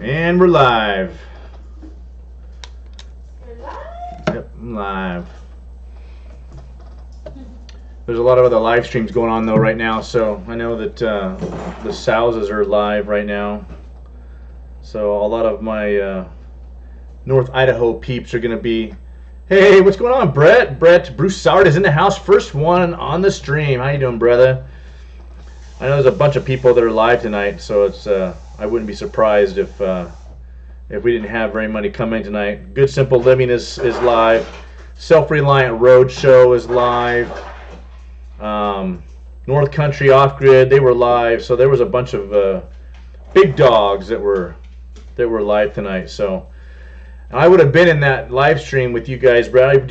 And we're live. You're live? Yep, I'm live. There's a lot of other live streams going on though right now, so I know that the Souzas are live right now. So a lot of my North Idaho peeps are going to be, hey, what's going on, Brett? Bruce Soward is in the house, first one on the stream. How you doing, brother? I know there's a bunch of people that are live tonight, so it's I wouldn't be surprised if we didn't have very many coming tonight. Good Simple Living is live. Self-Reliant Roadshow is live. North Country Off Grid, they were live. So there was a bunch of big dogs that were live tonight. So I would have been in that live stream with you guys, Brett.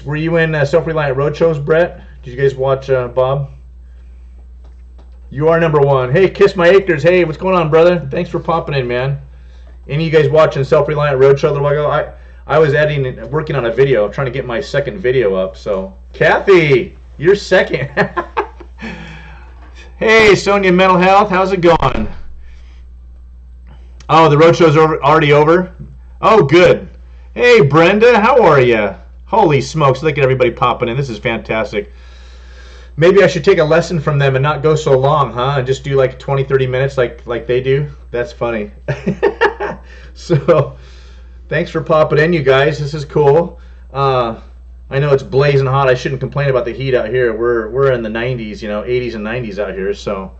Were you in Self-Reliant Roadshows, Brett? Did you guys watch Bob? You are number one. Hey, Kiss My Acres. Hey, what's going on, brother? Thanks for popping in, man. Any of you guys watching Self-Reliant Roadshow a little while ago? I was working on a video, trying to get my second video up. So, Kathy, you're second. Hey, Sonia Mental Health, how's it going? Oh, the roadshow's already over? Oh, good. Hey, Brenda, how are you? Holy smokes, look at everybody popping in. This is fantastic. Maybe I should take a lesson from them and not go so long, huh? And just do like 20, 30 minutes like they do. That's funny. So, thanks for popping in, you guys. This is cool. I know it's blazing hot. I shouldn't complain about the heat out here. We're in the 90s, 80s and 90s out here. So,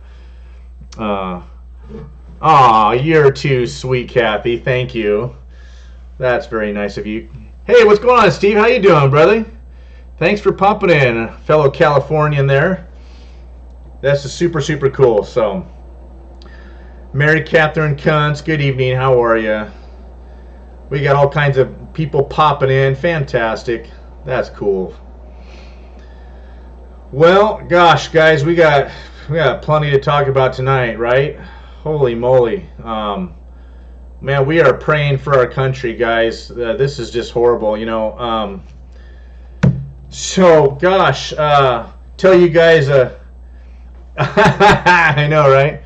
you're too sweet, Kathy. Thank you. That's very nice of you. Hey, what's going on, Steve? How you doing, brother? Thanks for popping in, fellow Californian there. That's super, super cool. So, Mary Catherine Kuntz, good evening. How are you? We got all kinds of people popping in. Fantastic. That's cool. Well, gosh, guys, we got plenty to talk about tonight, right? Holy moly. Man, we are praying for our country, guys. This is just horrible, So, gosh, tell you guys, I know, right?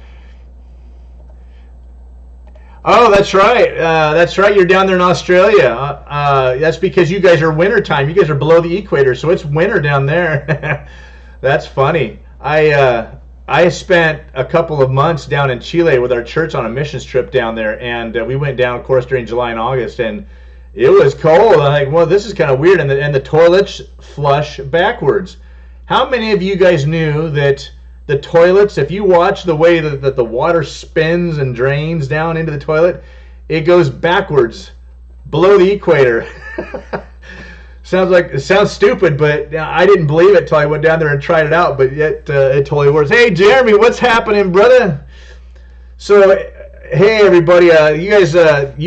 Oh, that's right. That's right. You're down there in Australia. That's because you guys are wintertime. You guys are below the equator, so it's winter down there. That's funny. I spent a couple of months down in Chile with our church on a missions trip down there, and we went down, of course, during July and August, and it was cold. I'm like, well, this is kind of weird. And the toilets flush backwards. How many of you guys knew that the toilets, if you watch the way that the water spins and drains down into the toilet, it goes backwards below the equator? Sounds stupid, but I didn't believe it till I went down there and tried it out. But yet it totally works. Hey, Jeremy, what's happening, brother? So, hey everybody, you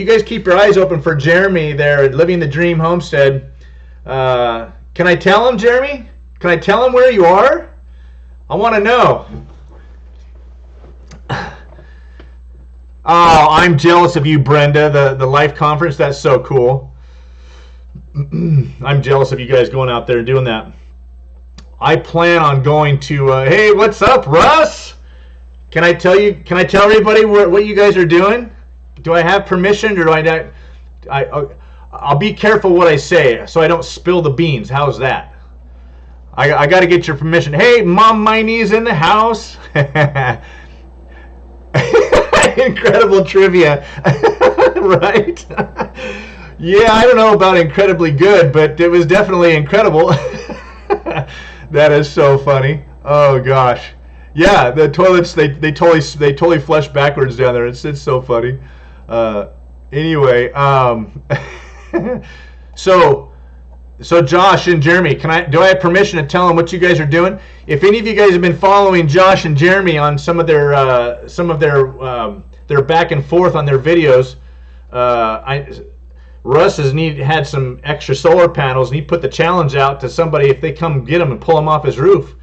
guys keep your eyes open for Jeremy there at Living the Dream Homestead. Can I tell him, Jeremy? Can I tell him where you are? I want to know. Oh, I'm jealous of you, Brenda. The Life Conference, that's so cool. I'm jealous of you guys going out there and doing that. I plan on going to, hey, what's up, Russ? Can I tell everybody what you guys are doing? Do I have permission, or do I not? I'll be careful what I say so I don't spill the beans. How's that? I got to get your permission. Hey, Mom Miney's in the house. Incredible trivia. Right? Yeah, I don't know about incredibly good, but it was definitely incredible. That is so funny. Oh, gosh. Yeah, the toilets, they totally flush backwards down there. It's so funny. Anyway, so Josh and Jeremy, do I have permission to tell them what you guys are doing? If any of you guys have been following Josh and Jeremy on some of their back and forth on their videos, Russ has had some extra solar panels, and he put the challenge out to somebody if they come get him and pull him off his roof.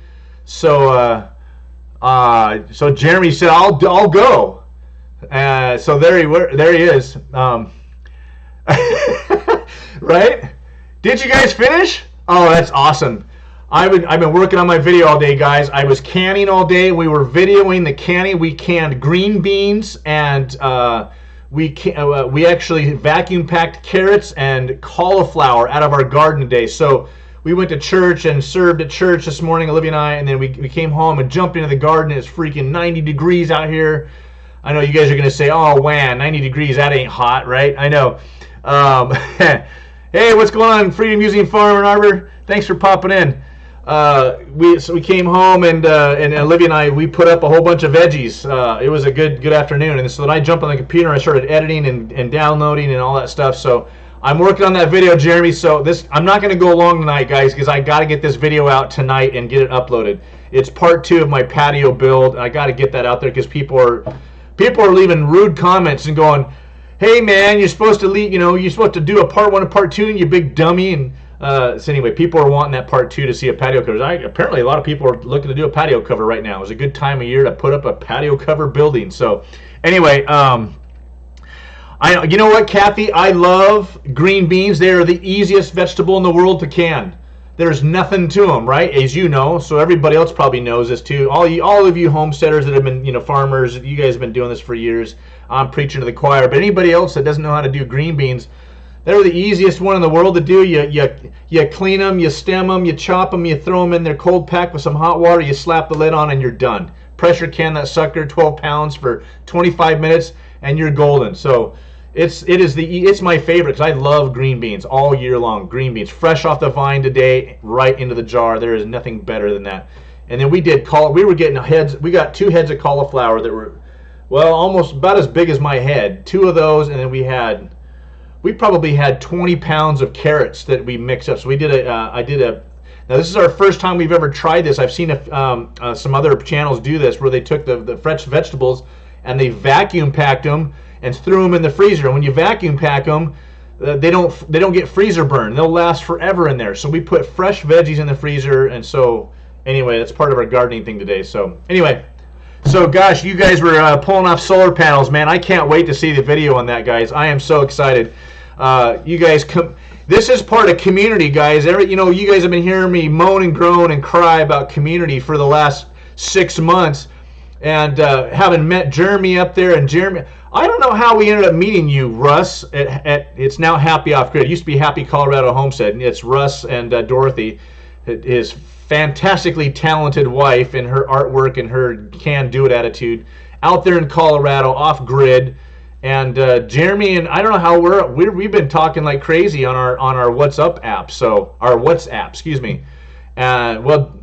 So Jeremy said, "I'll go." So there he is. Right? Did you guys finish? Oh, that's awesome. I've been working on my video all day, guys. I was canning all day. We were videoing the canning. We canned green beans, and we actually vacuum packed carrots and cauliflower out of our garden today. So we went to church and served at church this morning, Olivia and I, and then we came home and jumped into the garden. It's freaking 90 degrees out here. I know you guys are going to say, oh, man, 90 degrees, that ain't hot, right? I know. Hey, what's going on, Freedom Museum Farm and Arbor? Thanks for popping in. We came home and Olivia and I, we put up a whole bunch of veggies. It was a good afternoon, and so then I jumped on the computer and I started editing and downloading and all that stuff. So I'm working on that video, Jeremy. So I'm not going to go long tonight, guys, because I got to get this video out tonight and get it uploaded. It's part 2 of my patio build. I got to get that out there because people are leaving rude comments and going, "Hey, man, you're supposed to you're supposed to do a part 1 and part 2, and you big dummy." And so anyway, people are wanting that part 2 to see a patio cover. Apparently, a lot of people are looking to do a patio cover right now. It's a good time of year to put up a patio cover building. So anyway, you know what, Kathy? I love green beans. They are the easiest vegetable in the world to can. There's nothing to them, right? As you know, so everybody else probably knows this too. All of you homesteaders that have been, farmers, you guys have been doing this for years. I'm preaching to the choir. But anybody else that doesn't know how to do green beans, they're the easiest one in the world to do. You clean them, you stem them, you chop them, you throw them in their cold pack with some hot water, you slap the lid on, and you're done. Pressure can that sucker, 12 pounds for 25 minutes, and you're golden. So it's my favorite because I love green beans all year long. Green beans, fresh off the vine today, right into the jar. There is nothing better than that. And then we got 2 heads of cauliflower that were, well, almost about as big as my head. 2 of those, and then we probably had 20 pounds of carrots that we mixed up. So now this is our first time we've ever tried this. I've seen some other channels do this where they took the fresh vegetables and they vacuum packed them and threw them in the freezer. And when you vacuum pack them, they don't get freezer burn. They'll last forever in there. So we put fresh veggies in the freezer, and so anyway, that's part of our gardening thing today. So anyway, so gosh, you guys were pulling off solar panels, man. I can't wait to see the video on that, guys. I am so excited. You guys this is part of community, guys. You guys have been hearing me moan and groan and cry about community for the last 6 months, and having met Jeremy up there, and Jeremy, I don't know how we ended up meeting you, Russ. It's now Happy Off Grid. It used to be Happy Colorado Homestead. And it's Russ and Dorothy, his fantastically talented wife, and her artwork and her can-do-it attitude, out there in Colorado, off grid. And Jeremy and I don't know how we've been talking like crazy on our WhatsApp app. So our WhatsApp, excuse me. Well,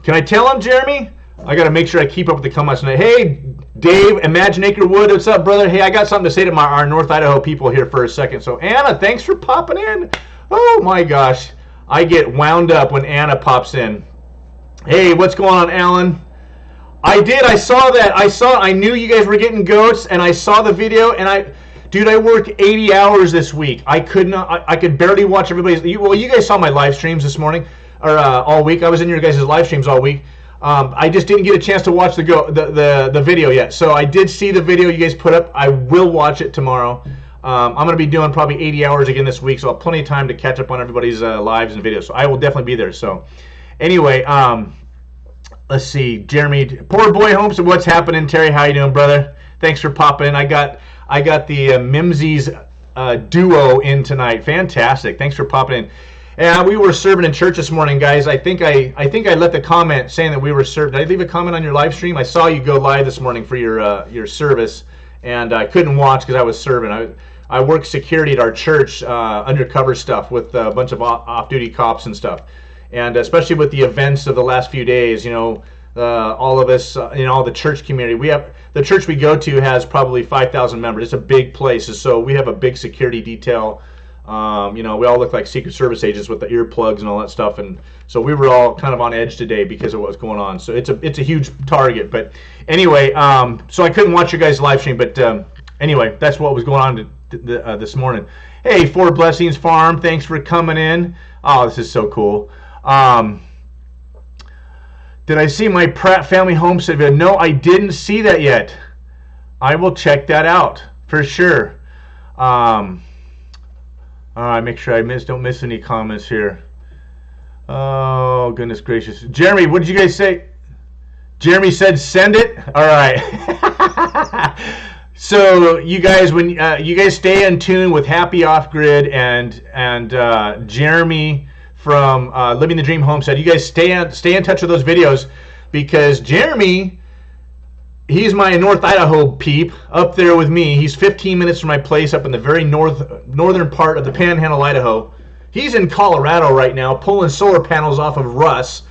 can I tell him, Jeremy? I got to make sure I keep up with the comments tonight. Hey, Dave, Imagine Acre Wood, what's up, brother? Hey, I got something to say to our North Idaho people here for a second. So, Anna, thanks for popping in. Oh, my gosh. I get wound up when Anna pops in. Hey, what's going on, Alan? I saw that. I knew you guys were getting goats, and I saw the video, and I worked 80 hours this week. I could barely watch everybody's. Well, you guys saw my live streams this morning, or all week. I was in your guys' live streams all week. I just didn't get a chance to watch the video yet. So I did see the video you guys put up. I will watch it tomorrow. I'm going to be doing probably 80 hours again this week, so I'll have plenty of time to catch up on everybody's lives and videos. So I will definitely be there. So anyway, let's see. Jeremy, Poor Boy Homestead, what's happening? Terry, how you doing, brother? Thanks for popping in. I got the Mimsy's duo in tonight. Fantastic. Thanks for popping in. And we were serving in church this morning, guys. I think I left a comment saying that we were served. Did I leave a comment on your live stream? I saw you go live this morning for your service, and I couldn't watch because I was serving. I work security at our church, undercover stuff with a bunch of off-duty cops and stuff, and especially with the events of the last few days. All of us in all the church community. The church we go to has probably 5,000 members. It's a big place, so we have a big security detail. We all look like Secret Service agents with the earplugs and all that stuff, and so we were all kind of on edge today because of what was going on. So it's a huge target. But anyway, so I couldn't watch your guys' live stream. But anyway, that's what was going on this morning. Hey, Four Blessings Farm, thanks for coming in. Oh, this is so cool. Did I see my Pratt Family Homestead video? No, I didn't see that yet. I will check that out for sure. All right, make sure don't miss any comments here. Oh, goodness gracious. Jeremy, what did you guys say? Jeremy said send it? All right. So you guys, when you guys stay in tune with Happy Off Grid and Jeremy from Living the Dream Homestead, you guys stay in touch with those videos, because Jeremy, he's my North Idaho peep up there with me. He's 15 minutes from my place up in the very northern part of the Panhandle, Idaho. He's in Colorado right now pulling solar panels off of Russ.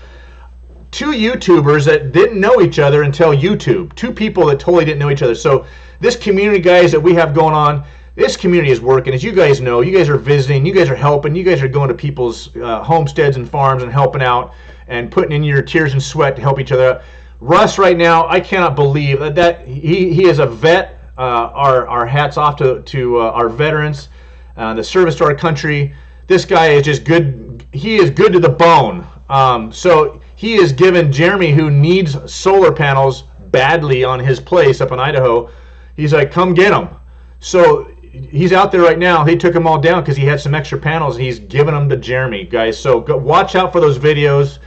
Two YouTubers that didn't know each other until YouTube. Two people that totally didn't know each other. So this community, guys, that we have going on, this community is working. As you guys know, you guys are visiting, you guys are helping, you guys are going to people's homesteads and farms and helping out and putting in your tears and sweat to help each other out. Russ right now, I cannot believe that he is a vet. Our hats off to our veterans, the service to our country. This guy is just good. He is good to the bone. So he has given Jeremy, who needs solar panels badly on his place up in Idaho, he's like, come get them. So he's out there right now. He took them all down because he had some extra panels, and he's giving them to Jeremy, guys. So go watch out for those videos.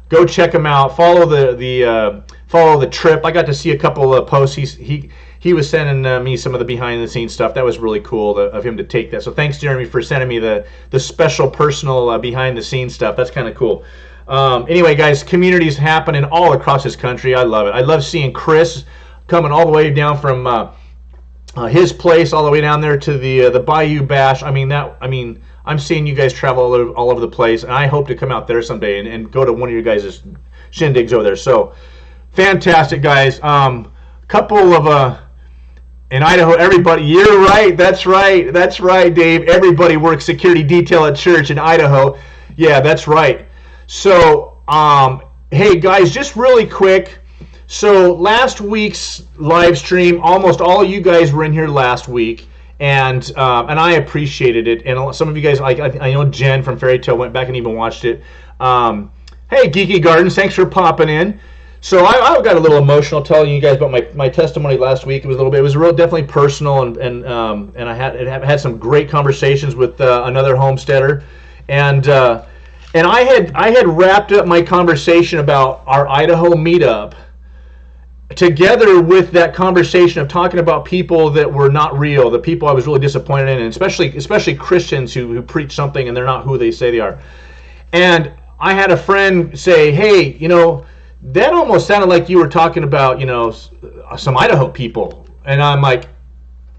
Go check him out. Follow the trip. I got to see a couple of posts. He was sending me some of the behind the scenes stuff. That was really cool of him to take that. So thanks, Jeremy, for sending me the special personal behind the scenes stuff. That's kind of cool. Anyway, guys, communities happening all across this country. I love it. I love seeing Chris coming all the way down from his place all the way down there to the Bayou Bash. I'm seeing you guys travel all over the place, and I hope to come out there someday and go to one of your guys' shindigs over there. So, fantastic, guys. Couple of in Idaho, everybody. You're right. That's right, Dave. Everybody works security detail at church in Idaho. Yeah, that's right. So, hey, guys, just really quick. So, last week's live stream, almost all you guys were in here last week. And I appreciated it, and some of you guys, I know Jen from Fairy Tale went back and even watched it. Hey, Geeky Gardens, thanks for popping in. So I got a little emotional telling you guys about my testimony last week. It was definitely personal, and I had some great conversations with another homesteader, and I had wrapped up my conversation about our Idaho meetup together with that conversation of talking about people that were not real, the people I was really disappointed in, and especially Christians who preach something and they're not who they say they are. And I had a friend say, hey, that almost sounded like you were talking about, some Idaho people. And I'm like,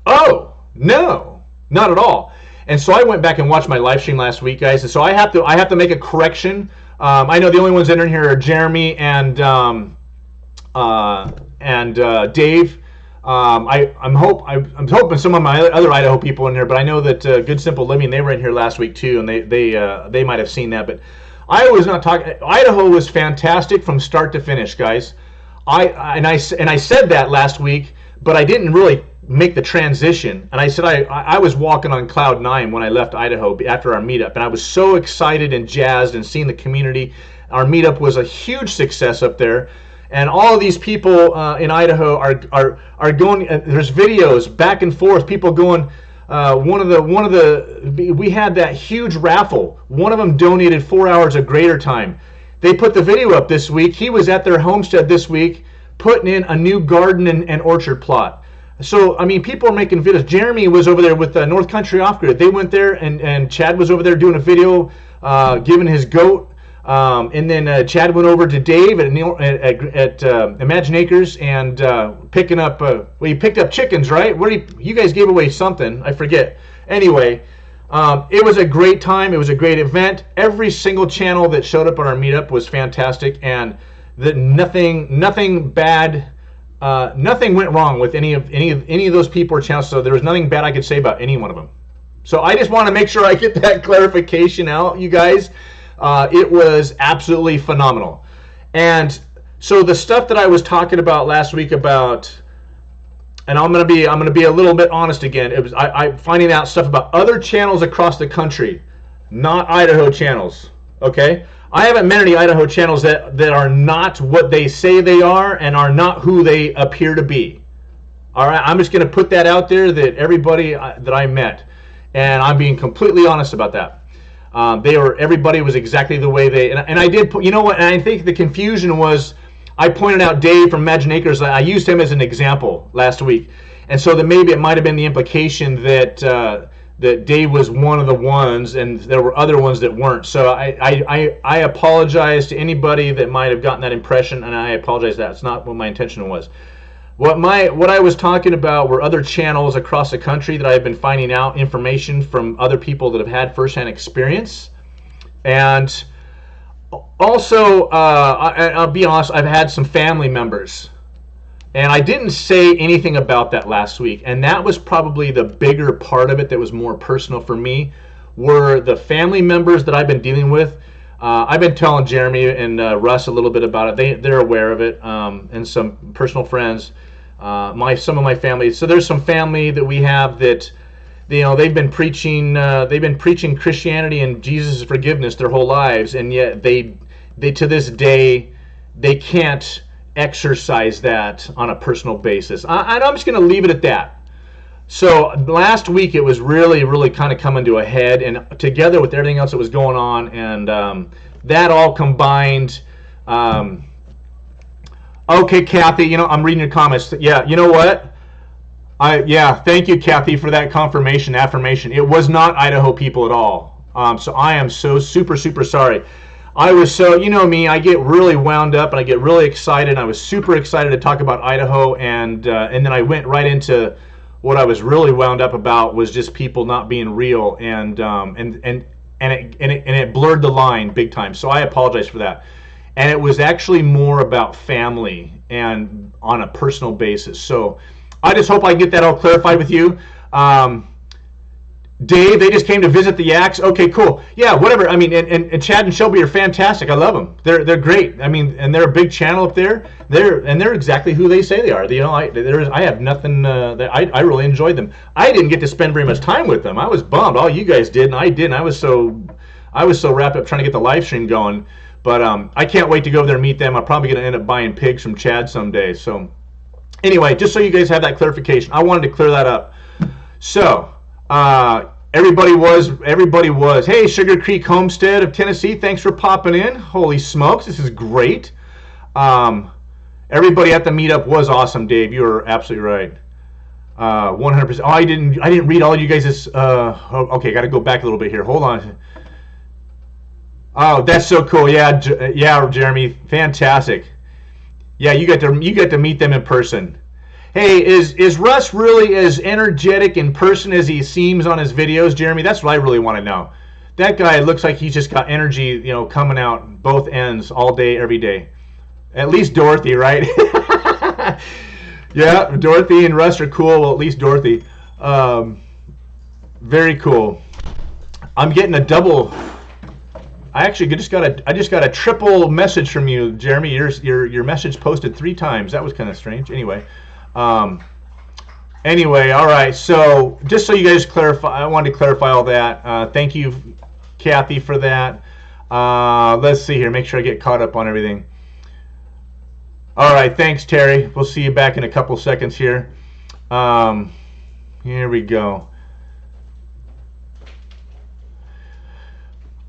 oh, no, not at all. And so I went back and watched my live stream last week, guys. And so I have to make a correction. I know the only ones in here are Jeremy and Dave. I'm hoping some of my other Idaho people in there, but I know that Good Simple Living, they were in here last week too, and they might have seen that. But I was not talking. Idaho was fantastic from start to finish, guys. I said that last week, but I didn't really make the transition. And I said I was walking on cloud nine when I left Idaho after our meetup, and I was so excited and jazzed and seeing the community. Our meetup was a huge success up there. And all of these people in Idaho are going. There's videos back and forth. People going. We had that huge raffle. One of them donated 4 hours of greater time. They put the video up this week. He was at their homestead this week, putting in a new garden and orchard plot. So people are making videos. Jeremy was over there with North Country Off Grid. They went there, and Chad was over there doing a video, giving his goat. And then Chad went over to Dave at Imagine Acres and picking up. He picked up chickens, right? You guys gave away something? I forget. Anyway, it was a great time. It was a great event. Every single channel that showed up on our meetup was fantastic, and nothing bad, nothing went wrong with any of those people or channels. So there was nothing bad I could say about any one of them. So I just want to make sure I get that clarification out, you guys. It was absolutely phenomenal. And so the stuff that I was talking about last week about, and I'm gonna be a little bit honest again. It was I finding out stuff about other channels across the country, not Idaho channels. Okay, I haven't met any Idaho channels that are not what they say they are and are not who they appear to be. All right, I'm just gonna put that out there that everybody that I met, and I'm being completely honest about that. Everybody was exactly the way they, and I did, and I think the confusion was, I pointed out Dave from Imagine Acres. I used him as an example last week, And so that maybe it might have been the implication that that Dave was one of the ones, and there were other ones that weren't. So I apologize to anybody that might have gotten that impression, and I apologize. That's not what my intention was. What I was talking about were other channels across the country that I've been finding out information from other people that have had firsthand experience, and also I'll be honest, I've had some family members. And I didn't say anything about that last week, and that was probably the bigger part of it that was more personal for me, were the family members that I've been dealing with. I've been telling Jeremy and Russ a little bit about it. They're aware of it, and some personal friends, some of my family. So there's some family that we have that, they've been preaching Christianity and Jesus' forgiveness their whole lives, and yet they to this day they can't exercise that on a personal basis. I'm just going to leave it at that. So last week it was really kind of coming to a head, and together with everything else that was going on, and that all combined. Okay, Kathy, I'm reading your comments. Yeah, you know what? Thank you, Kathy, for that affirmation. It was not Idaho people at all. So I am so super sorry. I was so, me, I get really wound up and I get really excited. I was super excited to talk about Idaho, and then I went right into what I was really wound up about was just people not being real, and it blurred the line big time. So I apologize for that. And it was actually more about family and on a personal basis. So I just hope I get that all clarified with you. Dave, they just came to visit the Yaks. Okay, cool. Yeah, whatever. I mean, and Chad and Shelby are fantastic. I love them. They're great. I mean, and they're a big channel up there. They're exactly who they say they are. I have nothing. I really enjoyed them. I didn't get to spend very much time with them. I was bummed. All you guys did, and I didn't. I was so wrapped up trying to get the live stream going. But I can't wait to go over there and meet them. I'm probably going to end up buying pigs from Chad someday. So anyway, just so you guys have that clarification, I wanted to clear that up. So. Everybody was. Hey, Sugar Creek Homestead of Tennessee, thanks for popping in. Holy smokes, this is great. Everybody at the meetup was awesome, Dave. You were absolutely right. 100%. Oh, I didn't read all you guys'. Okay, got to go back a little bit here. Hold on. Oh, that's so cool. Yeah, Jeremy, fantastic. Yeah, you got to meet them in person. Hey, is Russ really as energetic in person as he seems on his videos, Jeremy? That's what I really want to know. That guy looks like he's just got energy, coming out both ends all day, every day. At least Dorothy, right? Yeah, Dorothy and Russ are cool. Well, at least Dorothy. Very cool. I'm getting a double. I just got a triple message from you, Jeremy. Your message posted 3 times. That was kind of strange. Anyway, all right. So just so you guys clarify, I wanted to clarify all that. Thank you, Kathy, for that. Let's see here. Make sure I get caught up on everything. All right. Thanks, Terry. We'll see you back in a couple seconds here. Here we go.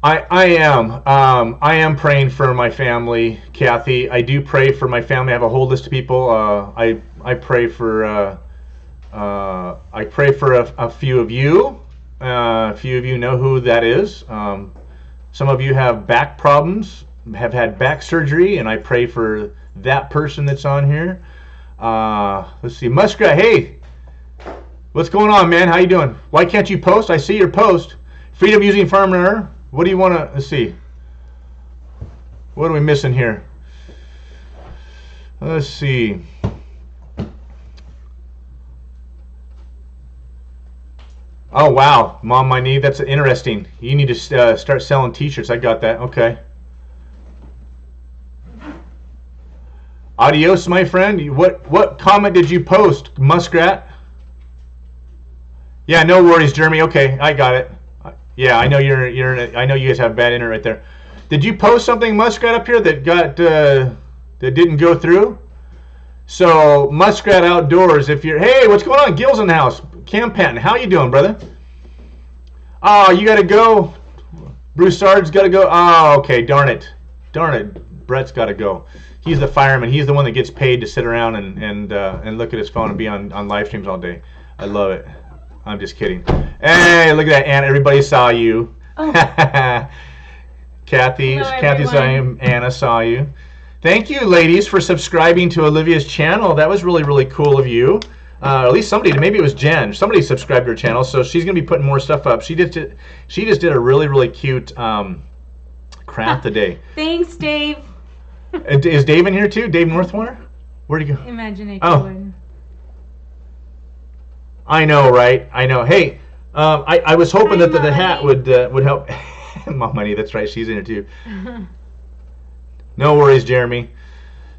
I am praying for my family, Kathy. I do pray for my family. I have a whole list of people. I pray for a few of you. A few of you know who that is. Some of you have back problems, have had back surgery, and I pray for that person that's on here. Let's see, Muskrat. Hey, what's going on, man? How you doing? Why can't you post? I see your post. Freedom using farm error. What do you want to, let's see. What are we missing here? Let's see. Oh, wow. Mom, my knee. That's interesting. You need to start selling t-shirts. I got that. Okay. Adios, my friend. What comment did you post, Muskrat? Yeah, no worries, Jeremy. Okay, I got it. Yeah, I know I know you guys have bad internet right there. Did you post something, Muskrat, up here that that didn't go through? So Muskrat Outdoors, if you're, hey, what's going on? Gil's in the house. Cam Patton, how you doing, brother? Oh, you gotta go. Broussard's gotta go. Oh, okay, darn it, Brett's gotta go. He's the fireman. He's the one that gets paid to sit around and look at his phone and be on live streams all day. I love it. I'm just kidding. Hey, look at that, Anna. Everybody saw you. Oh. Kathy saw you. Anna saw you. Thank you, ladies, for subscribing to Olivia's channel. That was really, really cool of you. At least somebody, maybe it was Jen. Somebody subscribed to her channel, so she's going to be putting more stuff up. She just did a really, really cute craft today. Thanks, Dave. Is Dave in here too? Dave Northwater? Where'd he go? Imagination. Oh. I know, right? I know. Hey, I was hoping that the hat would help. Mom Money, that's right. She's in here too. No worries, Jeremy.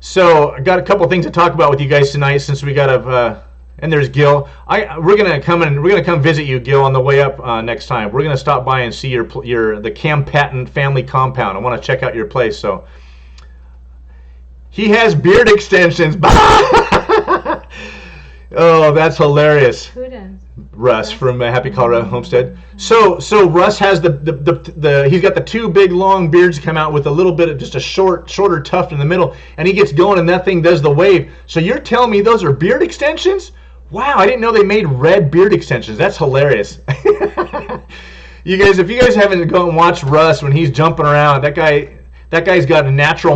So I got a couple things to talk about with you guys tonight, since we got and there's Gil. We're gonna come visit you, Gil, on the way up next time. We're gonna stop by and see the Cam Patton family compound. I want to check out your place. So he has beard extensions. Oh, that's hilarious. Who does? Russ from Happy Colorado Homestead. So Russ has he's got the two big long beards come out with a little bit of just a shorter tuft in the middle, and he gets going and that thing does the wave. So you're telling me those are beard extensions? Wow, I didn't know they made red beard extensions. That's hilarious. You guys, if you guys haven't gone and watched Russ when he's jumping around, that guy's got a natural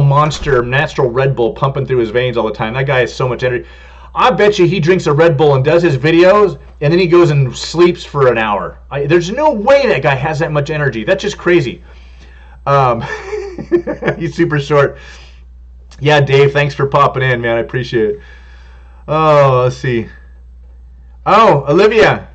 Red Bull pumping through his veins all the time. That guy has so much energy. I bet you he drinks a Red Bull and does his videos, and then he goes and sleeps for an hour. There's no way that guy has that much energy. That's just crazy. He's super short. Yeah, Dave, thanks for popping in, man. I appreciate it. Oh, let's see. Oh, Olivia.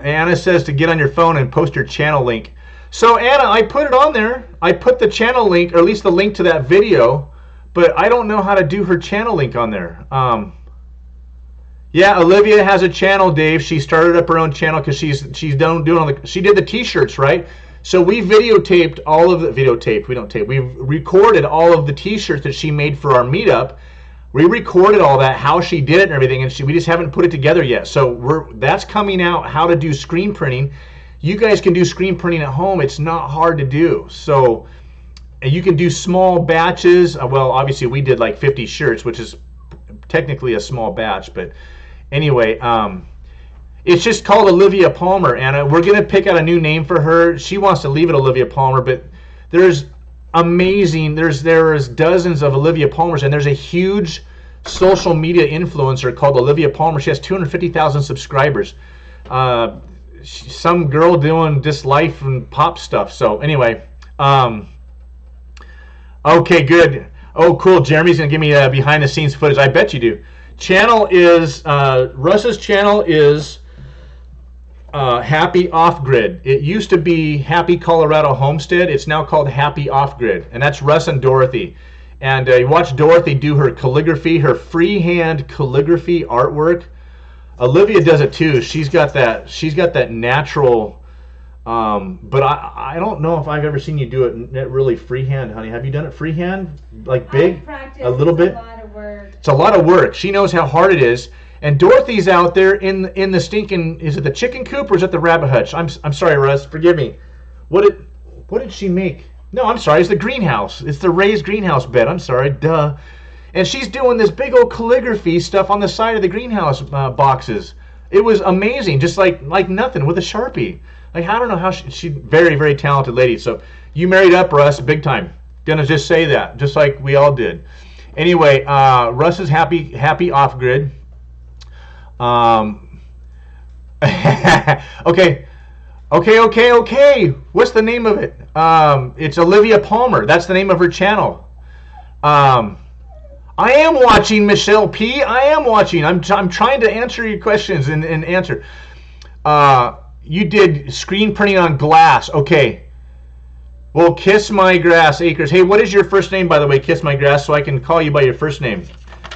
Anna says to get on your phone and post your channel link. So, Anna, I put it on there. I put the channel link, or at least the link to that video, but I don't know how to do her channel link on there. Yeah, Olivia has a channel, Dave. She started up her own channel because she did the t-shirts, right? So we videotaped all of the we recorded all of the t-shirts that she made for our meetup. We recorded all that, how she did it and everything, and we just haven't put it together yet. So that's coming out, how to do screen printing. You guys can do screen printing at home. It's not hard to do. So you can do small batches. Well, obviously we did like 50 shirts, which is technically a small batch, but anyway, it's just called Olivia Palmer, Anna. We're going to pick out a new name for her. She wants to leave it Olivia Palmer, but there's dozens of Olivia Palmers, and there's a huge social media influencer called Olivia Palmer. She has 250,000 subscribers. Some girl doing just life and pop stuff. So anyway, okay, good. Oh, cool. Jeremy's going to give me behind the scenes footage. I bet you do. Russ's channel is Happy Off Grid. It used to be Happy Colorado Homestead. It's now called Happy Off Grid, and that's Russ and Dorothy. And you watch Dorothy do her calligraphy, her freehand calligraphy artwork. Olivia does it too. She's got that natural. But I don't know if I've ever seen you do it really freehand, honey. Have you done it freehand, like big? A little bit. It's a lot of work. It's a lot of work. She knows how hard it is. And Dorothy's out there in the stinking. Is it the chicken coop or is it the rabbit hutch? I'm sorry, Russ. Forgive me. What did she make? No, I'm sorry. It's the greenhouse. It's the raised greenhouse bed. I'm sorry. Duh. And she's doing this big old calligraphy stuff on the side of the greenhouse boxes. It was amazing, just like nothing with a Sharpie. Like, I don't know how she's very, very talented lady. So you married up, Russ, big time. Gonna just say that, just like we all did. Anyway, Russ is happy off grid. Okay. What's the name of it? It's Olivia Palmer. That's the name of her channel. I am watching, Michelle P. I am watching. I'm trying to answer your questions and answer. You did screen printing on glass. Okay. Well, Kiss My Grass Acres. Hey, what is your first name, by the way, Kiss My Grass, so I can call you by your first name?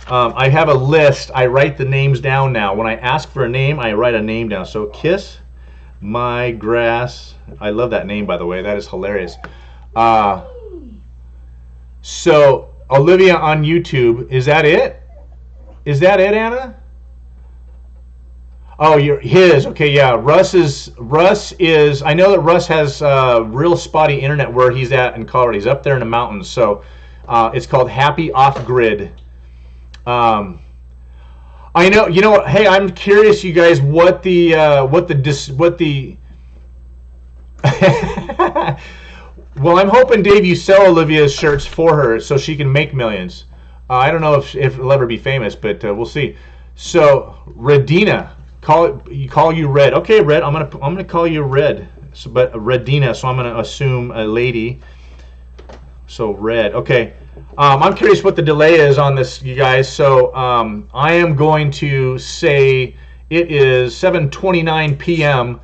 I have a list. I write the names down now. When I ask for a name, I write a name down. So Kiss My Grass. I love that name, by the way. That is hilarious. So Olivia on YouTube. Is that it? Is that it, Anna? Oh, you're his. Okay, yeah. Russ is. I know that Russ has real spotty internet where he's at in Colorado. He's up there in the mountains. So It's called Happy Off Grid. I know. You know what? Hey, I'm curious, you guys, what the well, I'm hoping, Dave, you sell Olivia's shirts for her so she can make millions. I don't know if it'll ever be famous, but we'll see. So, Redina, call you Red. Okay, Red. I'm gonna call you Red. So, but Redina. So I'm gonna assume a lady. So Red. Okay. I'm curious what the delay is on this, you guys. So I am going to say it is 7:29 p.m.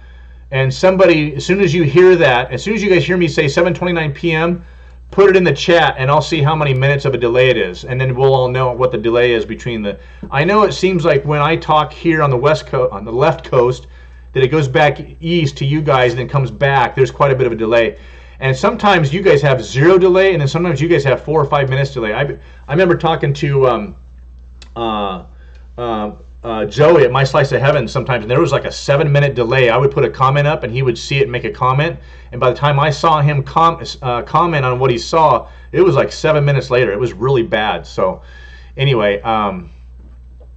And somebody, as soon as you hear that, as soon as you guys hear me say 7:29 p.m., put it in the chat, and I'll see how many minutes of a delay it is, and then we'll all know what the delay is between the. I know it seems like when I talk here on the west coast, on the left coast, that it goes back east to you guys and then comes back. There's quite a bit of a delay. And sometimes you guys have 0 delay, and then sometimes you guys have 4 or 5 minutes delay. I remember talking to Joey at My Slice of Heaven sometimes, and there was like a 7-minute delay. I would put a comment up, and he would see it and make a comment. And by the time I saw him comment on what he saw, it was like 7 minutes later. It was really bad. So anyway,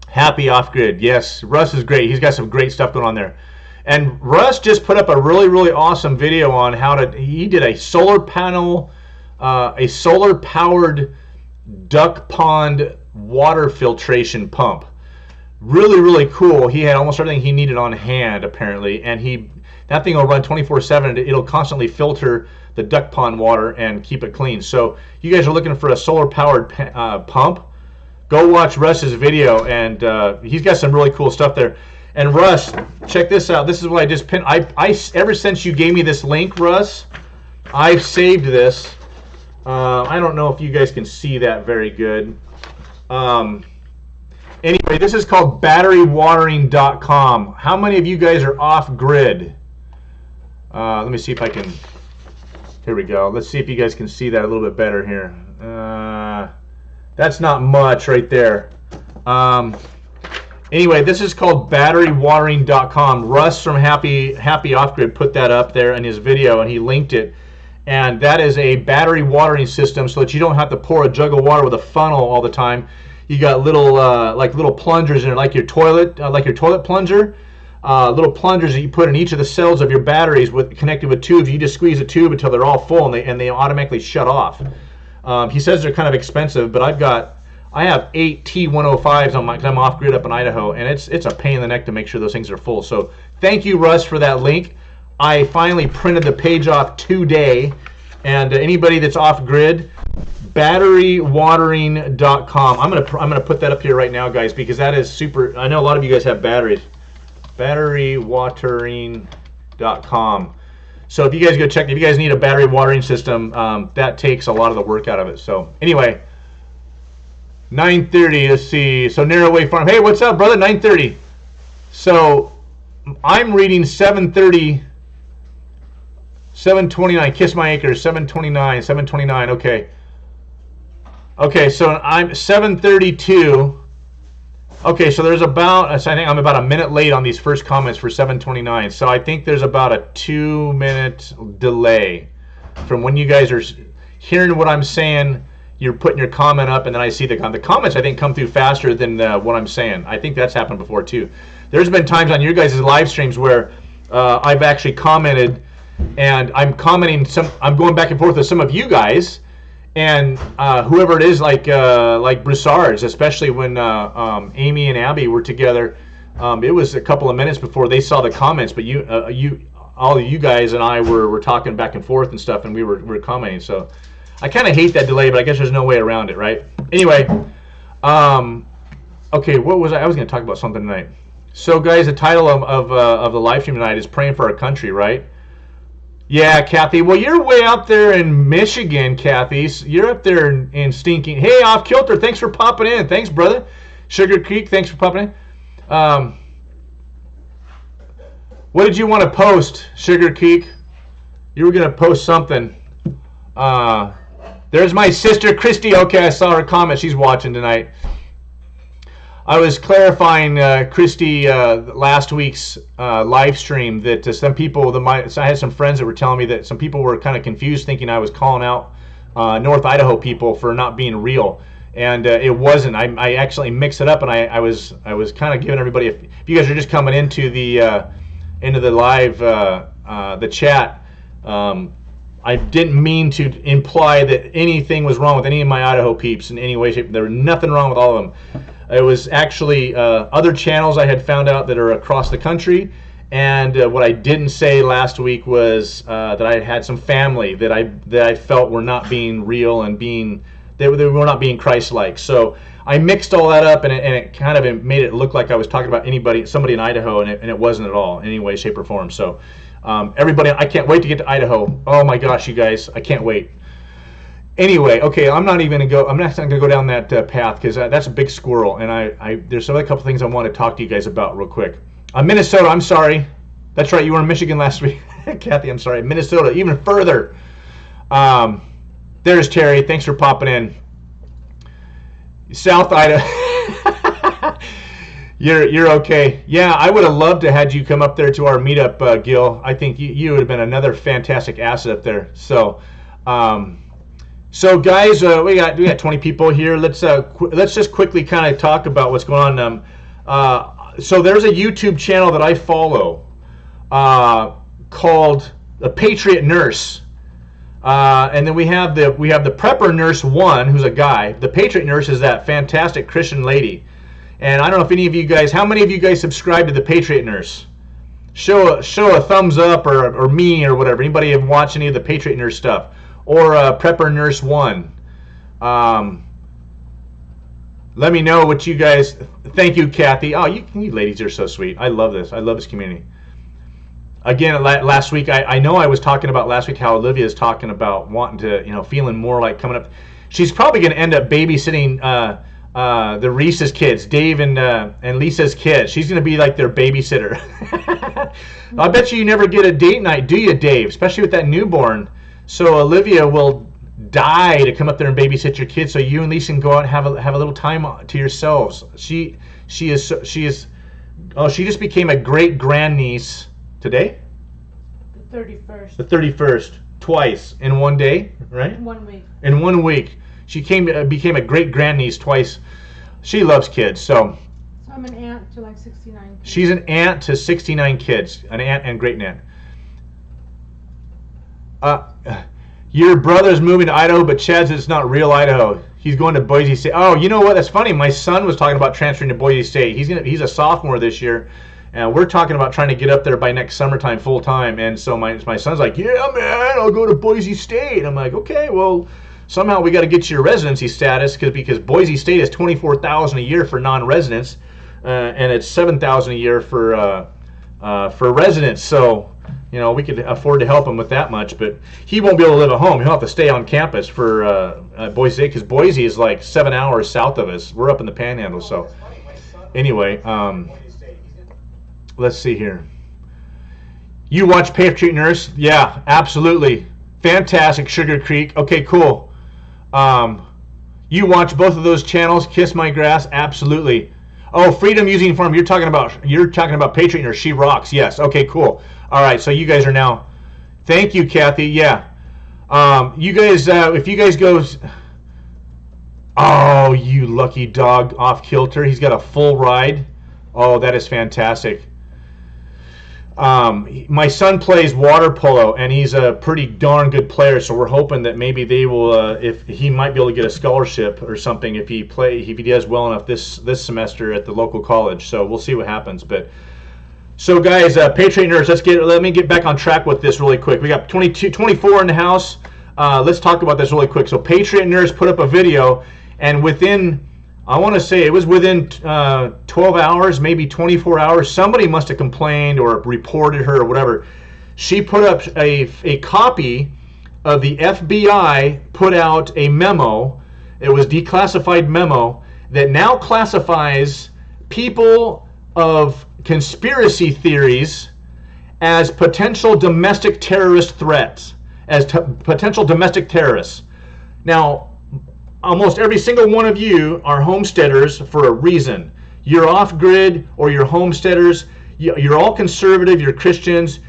Happy Off Grid. Yes, Russ is great. He's got some great stuff going on there. And Russ just put up a really, really awesome video on how to. He did a solar panel, a solar-powered duck pond water filtration pump. Really, really cool. He had almost everything he needed on hand, apparently, and that thing will run 24/7. It'll constantly filter the duck pond water and keep it clean. So you guys are looking for a solar-powered pump? Go watch Russ's video, and he's got some really cool stuff there. And Russ, check this out. This is what I just pinned. I ever since you gave me this link, Russ, I've saved this. I don't know if you guys can see that very good. Anyway, this is called batterywatering.com. How many of you guys are off grid? Let me see if I can. Here we go. Let's see if you guys can see that a little bit better here. That's not much right there. Anyway, this is called batterywatering.com. Russ from Happy Off Grid put that up there in his video, and he linked it. And that is a battery watering system, so that you don't have to pour a jug of water with a funnel all the time. You got little little plungers in it, like your toilet plunger. Little plungers that you put in each of the cells of your batteries connected with tubes. You just squeeze a tube until they're all full, and they automatically shut off. He says they're kind of expensive, but I have 8 T105s on because I'm off grid up in Idaho, and it's a pain in the neck to make sure those things are full. So thank you, Russ, for that link. I finally printed the page off today, and anybody that's off grid, batterywatering.com. I'm gonna put that up here right now, guys, because that is super. I know a lot of you guys have batteries. Batterywatering.com. So if you guys go check, if you guys need a battery watering system, that takes a lot of the work out of it. So anyway. 9:30, let's see. So Narrowway Farm. Hey, what's up, brother? 9:30. So I'm reading 7:30, 7:29. Kiss My Acres, 7:29, 7:29. Okay. Okay, so I'm 7:32. Okay, so there's I think I'm about a minute late on these first comments for 7:29. So I think there's about a 2-minute delay from when you guys are hearing what I'm saying. You're putting your comment up, and then I see the comments, I think, come through faster than what I'm saying. I think that's happened before, too. There's been times on your guys' live streams where I've actually commented, and I'm going back and forth with some of you guys, and whoever it is, like Broussards, especially when Amy and Abby were together, it was a couple of minutes before they saw the comments, but all of you guys and I were talking back and forth and stuff, and we were commenting, so... I kind of hate that delay, but I guess there's no way around it, right? Anyway, okay, what was I was going to talk about something tonight. So, guys, the title of the live stream tonight is Praying for Our Country, right? Yeah, Kathy. Well, you're way up there in Michigan, Kathy. You're up there in stinking... Hey, Off Kilter, thanks for popping in. Thanks, brother. Sugar Creek, thanks for popping in. What did you want to post, Sugar Creek? You were going to post something. There's my sister, Christy. Okay, I saw her comment. She's watching tonight. I was clarifying, Christy, last week's live stream that some people, I had some friends that were telling me that some people were kind of confused, thinking I was calling out North Idaho people for not being real. And it wasn't. I actually mixed it up, and I was kind of giving everybody. If you guys are just coming into the live the chat, I didn't mean to imply that anything was wrong with any of my Idaho peeps in any way, shape. There was nothing wrong with all of them. It was actually other channels I had found out that are across the country. And what I didn't say last week was that I had some family that I felt were not being real and they were not being Christ-like. So I mixed all that up, and it kind of made it look like I was talking about somebody in Idaho, and it wasn't at all in any way, shape, or form. So everybody, I can't wait to get to Idaho. Oh my gosh, you guys, I can't wait. Anyway, okay, I'm not going to go down that path because that's a big squirrel, and there's a couple things I want to talk to you guys about real quick. Minnesota, I'm sorry. That's right, you were in Michigan last week. Kathy, I'm sorry. Minnesota, even further. There's Terry. Thanks for popping in. South Idaho. You're okay. Yeah, I would have loved to had you come up there to our meetup, Gil. I think you would have been another fantastic asset up there. So guys, we got 20 people here. Let's just quickly kind of talk about what's going on. So there's a YouTube channel that I follow called The Patriot Nurse. And then we have the Prepper Nurse 1, who's a guy. The Patriot Nurse is that fantastic Christian lady. And I don't know if any of you guys, how many of you guys subscribe to the Patriot Nurse? Show a thumbs up or me or whatever. Anybody have watched any of the Patriot Nurse stuff? Or Prepper Nurse 1? Let me know what you guys. Thank you, Kathy. Oh, you ladies are so sweet. I love this. I love this community. Again, last week, I know I was talking about last week how Olivia is talking about wanting to, feeling more like coming up. She's probably going to end up babysitting the Reese's kids, Dave and Lisa's kids. She's going to be like their babysitter. I bet you never get a date night, do you, Dave? Especially with that newborn. So Olivia will die to come up there and babysit your kids, so you and Lisa can go out and have a little time to yourselves. She just became a great grandniece today. The 31st. The 31st, twice in one day, right? In 1 week. In 1 week, she became a great grandniece twice. She loves kids, so. So I'm an aunt to like 69 kids. She's an aunt to 69 kids, an aunt and great aunt. Your brother's moving to Idaho, but Chad says it's not real Idaho. He's going to Boise State. Oh, you know what? That's funny. My son was talking about transferring to Boise State. He's a sophomore this year, and we're talking about trying to get up there by next summertime full time. And so my son's like, yeah, man, I'll go to Boise State. I'm like, okay, well, somehow we got to get you your residency status because Boise State is $24,000 a year for non-residents, and it's $7,000 a year for residents. So. We could afford to help him with that much, but he won't be able to live at home. He'll have to stay on campus for Boise State because Boise is like 7 hours south of us. We're up in the Panhandle, so anyway, let's see here. You watch Patriot Nurse? Yeah, absolutely. Fantastic. Sugar Creek. Okay, cool. You watch both of those channels? Kiss My Grass? Absolutely. Oh, Freedom Using Farm. You're talking about Patriot Nurse. She rocks. Yes. Okay, cool. All right, so you guys are now. Thank you, Kathy. Yeah. You guys, if you guys go. Oh, you lucky dog, off kilter. He's got a full ride. Oh, that is fantastic. My son plays water polo, and he's a pretty darn good player. So we're hoping that maybe they will, if he might be able to get a scholarship or something if he does well enough this semester at the local college. So we'll see what happens, but. So guys, Patriot Nurse, let me get back on track with this really quick. We got 24 in the house. Let's talk about this really quick. So Patriot Nurse put up a video, and within, I want to say it was within 12 hours, maybe 24 hours, somebody must have complained or reported her or whatever. She put up a copy of the FBI put out a memo. It was declassified memo that now classifies people of conspiracy theories as potential domestic terrorist threats, as potential domestic terrorists. Now, almost every single one of you are homesteaders for a reason. You're off-grid or you're homesteaders. You're all conservative. You're Christians.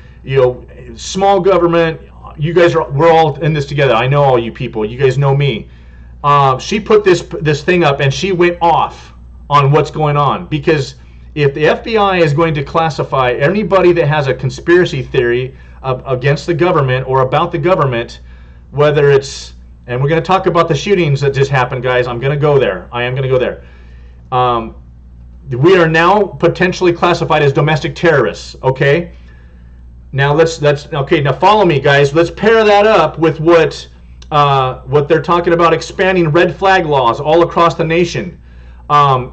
Small government. you guys we're all in this together. I know all you people. You guys know me. She put this thing up, and she went off on what's going on, because if the FBI is going to classify anybody that has a conspiracy theory against the government or about the government, whether it's, and we're going to talk about the shootings that just happened, guys. I'm going to go there. I am going to go there. We are now potentially classified as domestic terrorists. Okay. Now let's okay. Now follow me, guys. Let's pair that up with what they're talking about, expanding red flag laws all across the nation. Oh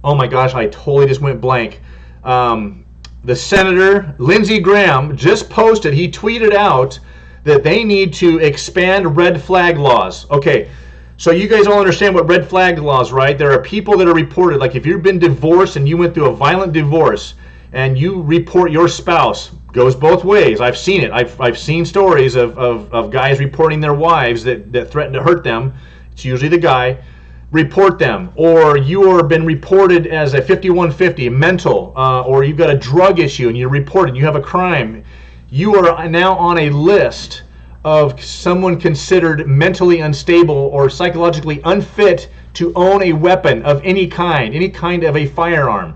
my gosh, I totally just went blank. The Senator Lindsey Graham just posted. He tweeted out that they need to expand red flag laws. Okay. So you guys all understand what red flag laws, right? There are people that are reported, like if you've been divorced and you went through a violent divorce and you report your spouse, goes both ways. I've seen it. I've seen stories of guys reporting their wives that threaten to hurt them. It's usually the guy. Report them. Or you are been reported as a 5150, mental, or you've got a drug issue and you're reported, you have a crime. You are now on a list of someone considered mentally unstable or psychologically unfit to own a weapon of any kind of a firearm.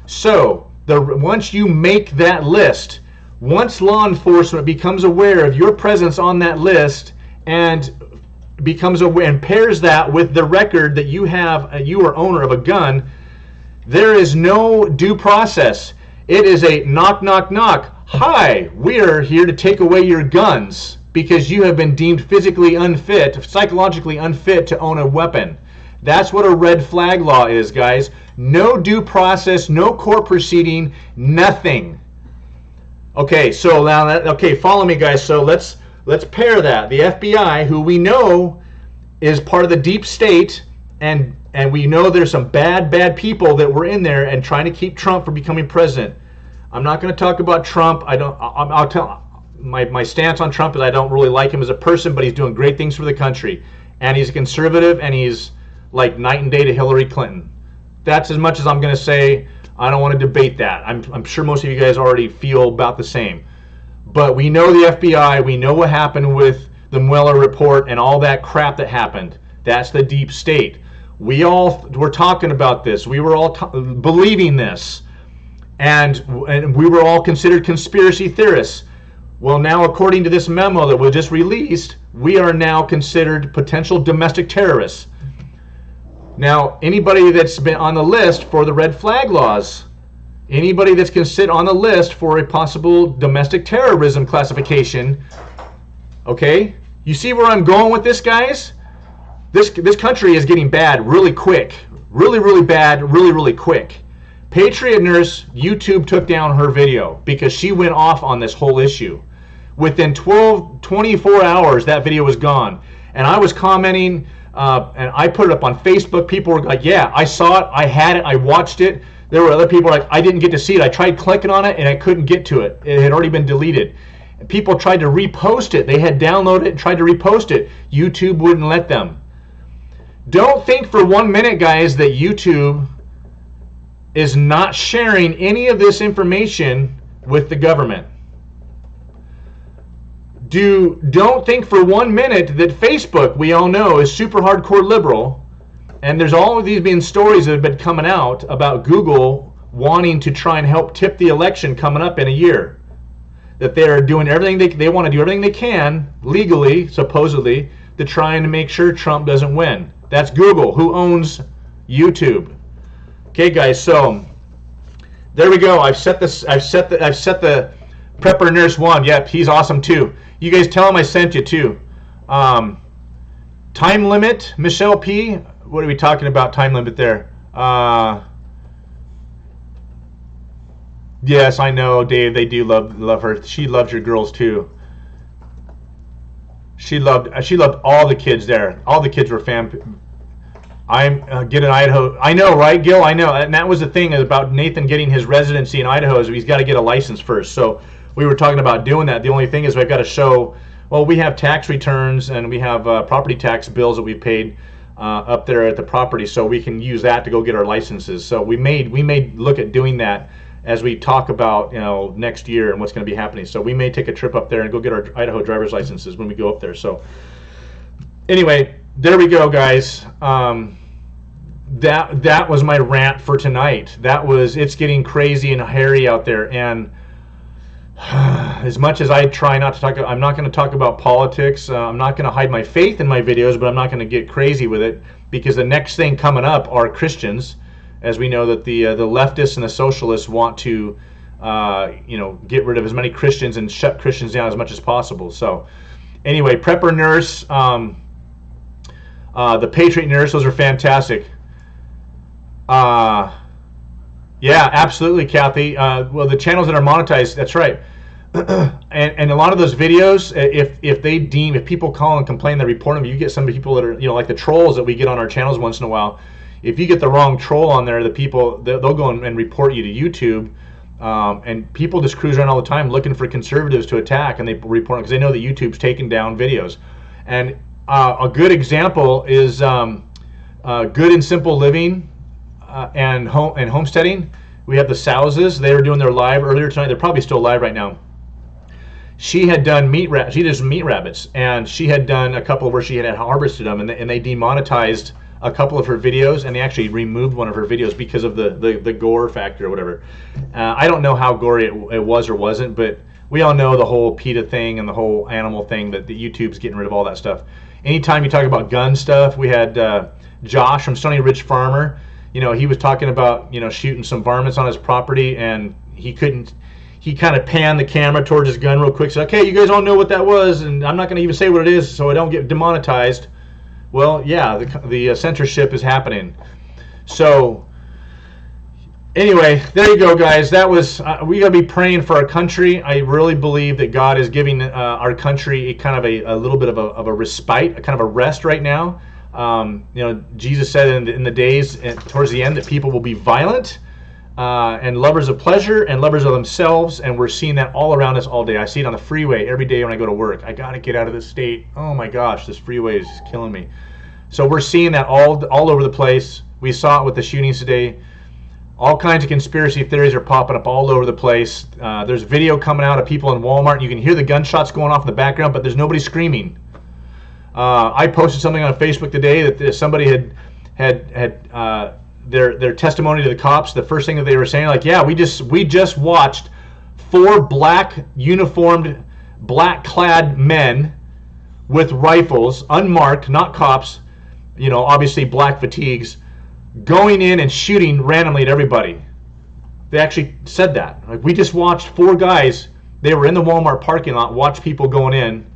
So once you make that list, once law enforcement becomes aware of your presence on that list and becomes aware and pairs that with the record that you are owner of a gun, there is no due process. It is a knock, knock, knock. Hi, we are here to take away your guns because you have been deemed physically unfit, psychologically unfit to own a weapon. That's what a red flag law is, guys. No due process, no court proceeding, nothing. Okay, so now follow me, guys. So let's pair that. The FBI, who we know is part of the deep state, and we know there's some bad people that were in there and trying to keep Trump from becoming president. I'm not going to talk about Trump. I'll tell my stance on Trump is I don't really like him as a person, but he's doing great things for the country, and he's a conservative, and he's like night and day to Hillary Clinton. That's as much as I'm going to say. I don't want to debate that. I'm sure most of you guys already feel about the same. But we know the FBI. We know what happened with the Mueller report and all that crap that happened. That's the deep state. We all were talking about this. We were all believing this. And we were all considered conspiracy theorists. Well, now, according to this memo that was just released, we are now considered potential domestic terrorists. Now, anybody that's been on the list for the red flag laws, anybody that's considered on the list for a possible domestic terrorism classification, okay? You see where I'm going with this, guys? This country is getting bad really quick. Really, really bad, really, really quick. Patriot Nurse, YouTube took down her video because she went off on this whole issue. Within 24 hours, that video was gone. And I was commenting, and I put it up on Facebook. People were like, yeah, I saw it, I had it, I watched it. There were other people like, I didn't get to see it. I tried clicking on it, and I couldn't get to it. It had already been deleted. People tried to repost it. They had downloaded it and tried to repost it. YouTube wouldn't let them. Don't think for 1 minute, guys, that YouTube is not sharing any of this information with the government. Don't think for 1 minute that Facebook, we all know, is super hardcore liberal, and there's all of these being stories that have been coming out about Google wanting to try and help tip the election coming up in a year. That they're doing everything they want to do everything they can legally, supposedly, to try and make sure Trump doesn't win. That's Google, who owns YouTube. Okay, guys, so there we go. I've set the Prepper Nurse 1. Yep, he's awesome too. You guys tell him I sent you too. Time limit, Michelle P. What are we talking about? Time limit there. Yes, I know, Dave. They do love her. She loves your girls too. She loved all the kids there. All the kids were fan. I'm get in Idaho. I know, right, Gil? I know, and that was the thing about Nathan getting his residency in Idaho is he's got to get a license first. So we were talking about doing that. The only thing is we've got to show. Well, we have tax returns and we have property tax bills that we paid up there at the property, so we can use that to go get our licenses. So we may look at doing that as we talk about next year and what's going to be happening. So we may take a trip up there and go get our Idaho driver's licenses when we go up there. So anyway, there we go, guys. That was my rant for tonight. It's getting crazy and hairy out there, and as much as I try not to talk, I'm not going to talk about politics. I'm not going to hide my faith in my videos, but I'm not going to get crazy with it, because the next thing coming up are Christians, as we know that the leftists and the socialists want to get rid of as many Christians and shut Christians down as much as possible. So anyway, Prepper Nurse, the Patriot Nurse, those are fantastic. Yeah, absolutely, Kathy. Well, the channels that are monetized, that's right. and a lot of those videos, if people call and complain, they report them. You get some people that are, like the trolls that we get on our channels once in a while. If you get the wrong troll on there, they'll go and report you to YouTube. And people just cruise around all the time looking for conservatives to attack, and they report them because they know that YouTube's taking down videos. And a good example is Good and Simple Living. And homesteading. We have the Souses. They were doing their live earlier tonight. They're probably still live right now. She had done she does meat rabbits, and she had done a couple where she had harvested them, and they demonetized a couple of her videos, and they actually removed one of her videos because of the gore factor or whatever. I don't know how gory it was or wasn't, but we all know the whole PETA thing and the whole animal thing, that the YouTube's getting rid of all that stuff. Anytime you talk about gun stuff, we had Josh from Stony Ridge Farmer. He was talking about, shooting some varmints on his property, and he kind of panned the camera towards his gun real quick, said, okay, you guys all know what that was, and I'm not going to even say what it is so I don't get demonetized. Well, yeah, the censorship is happening. So anyway, there you go, guys. That was, we got to be praying for our country. I really believe that God is giving our country a little bit of a respite, a kind of a rest right now. Jesus said in the days towards the end that people will be violent and lovers of pleasure and lovers of themselves, and we're seeing that all around us all day. I see it on the freeway every day when I go to work. I got to get out of this state. Oh my gosh, this freeway is just killing me. So we're seeing that all over the place. We saw it with the shootings today. All kinds of conspiracy theories are popping up all over the place. There's video coming out of people in Walmart, and you can hear the gunshots going off in the background, but there's nobody screaming. I posted something on Facebook today that somebody had their testimony to the cops. The first thing that they were saying, like, yeah, we just watched 4 black uniformed, black-clad men with rifles, unmarked, not cops, obviously black fatigues, going in and shooting randomly at everybody. They actually said that. Like, we just watched 4 guys. They were in the Walmart parking lot, watched people going in.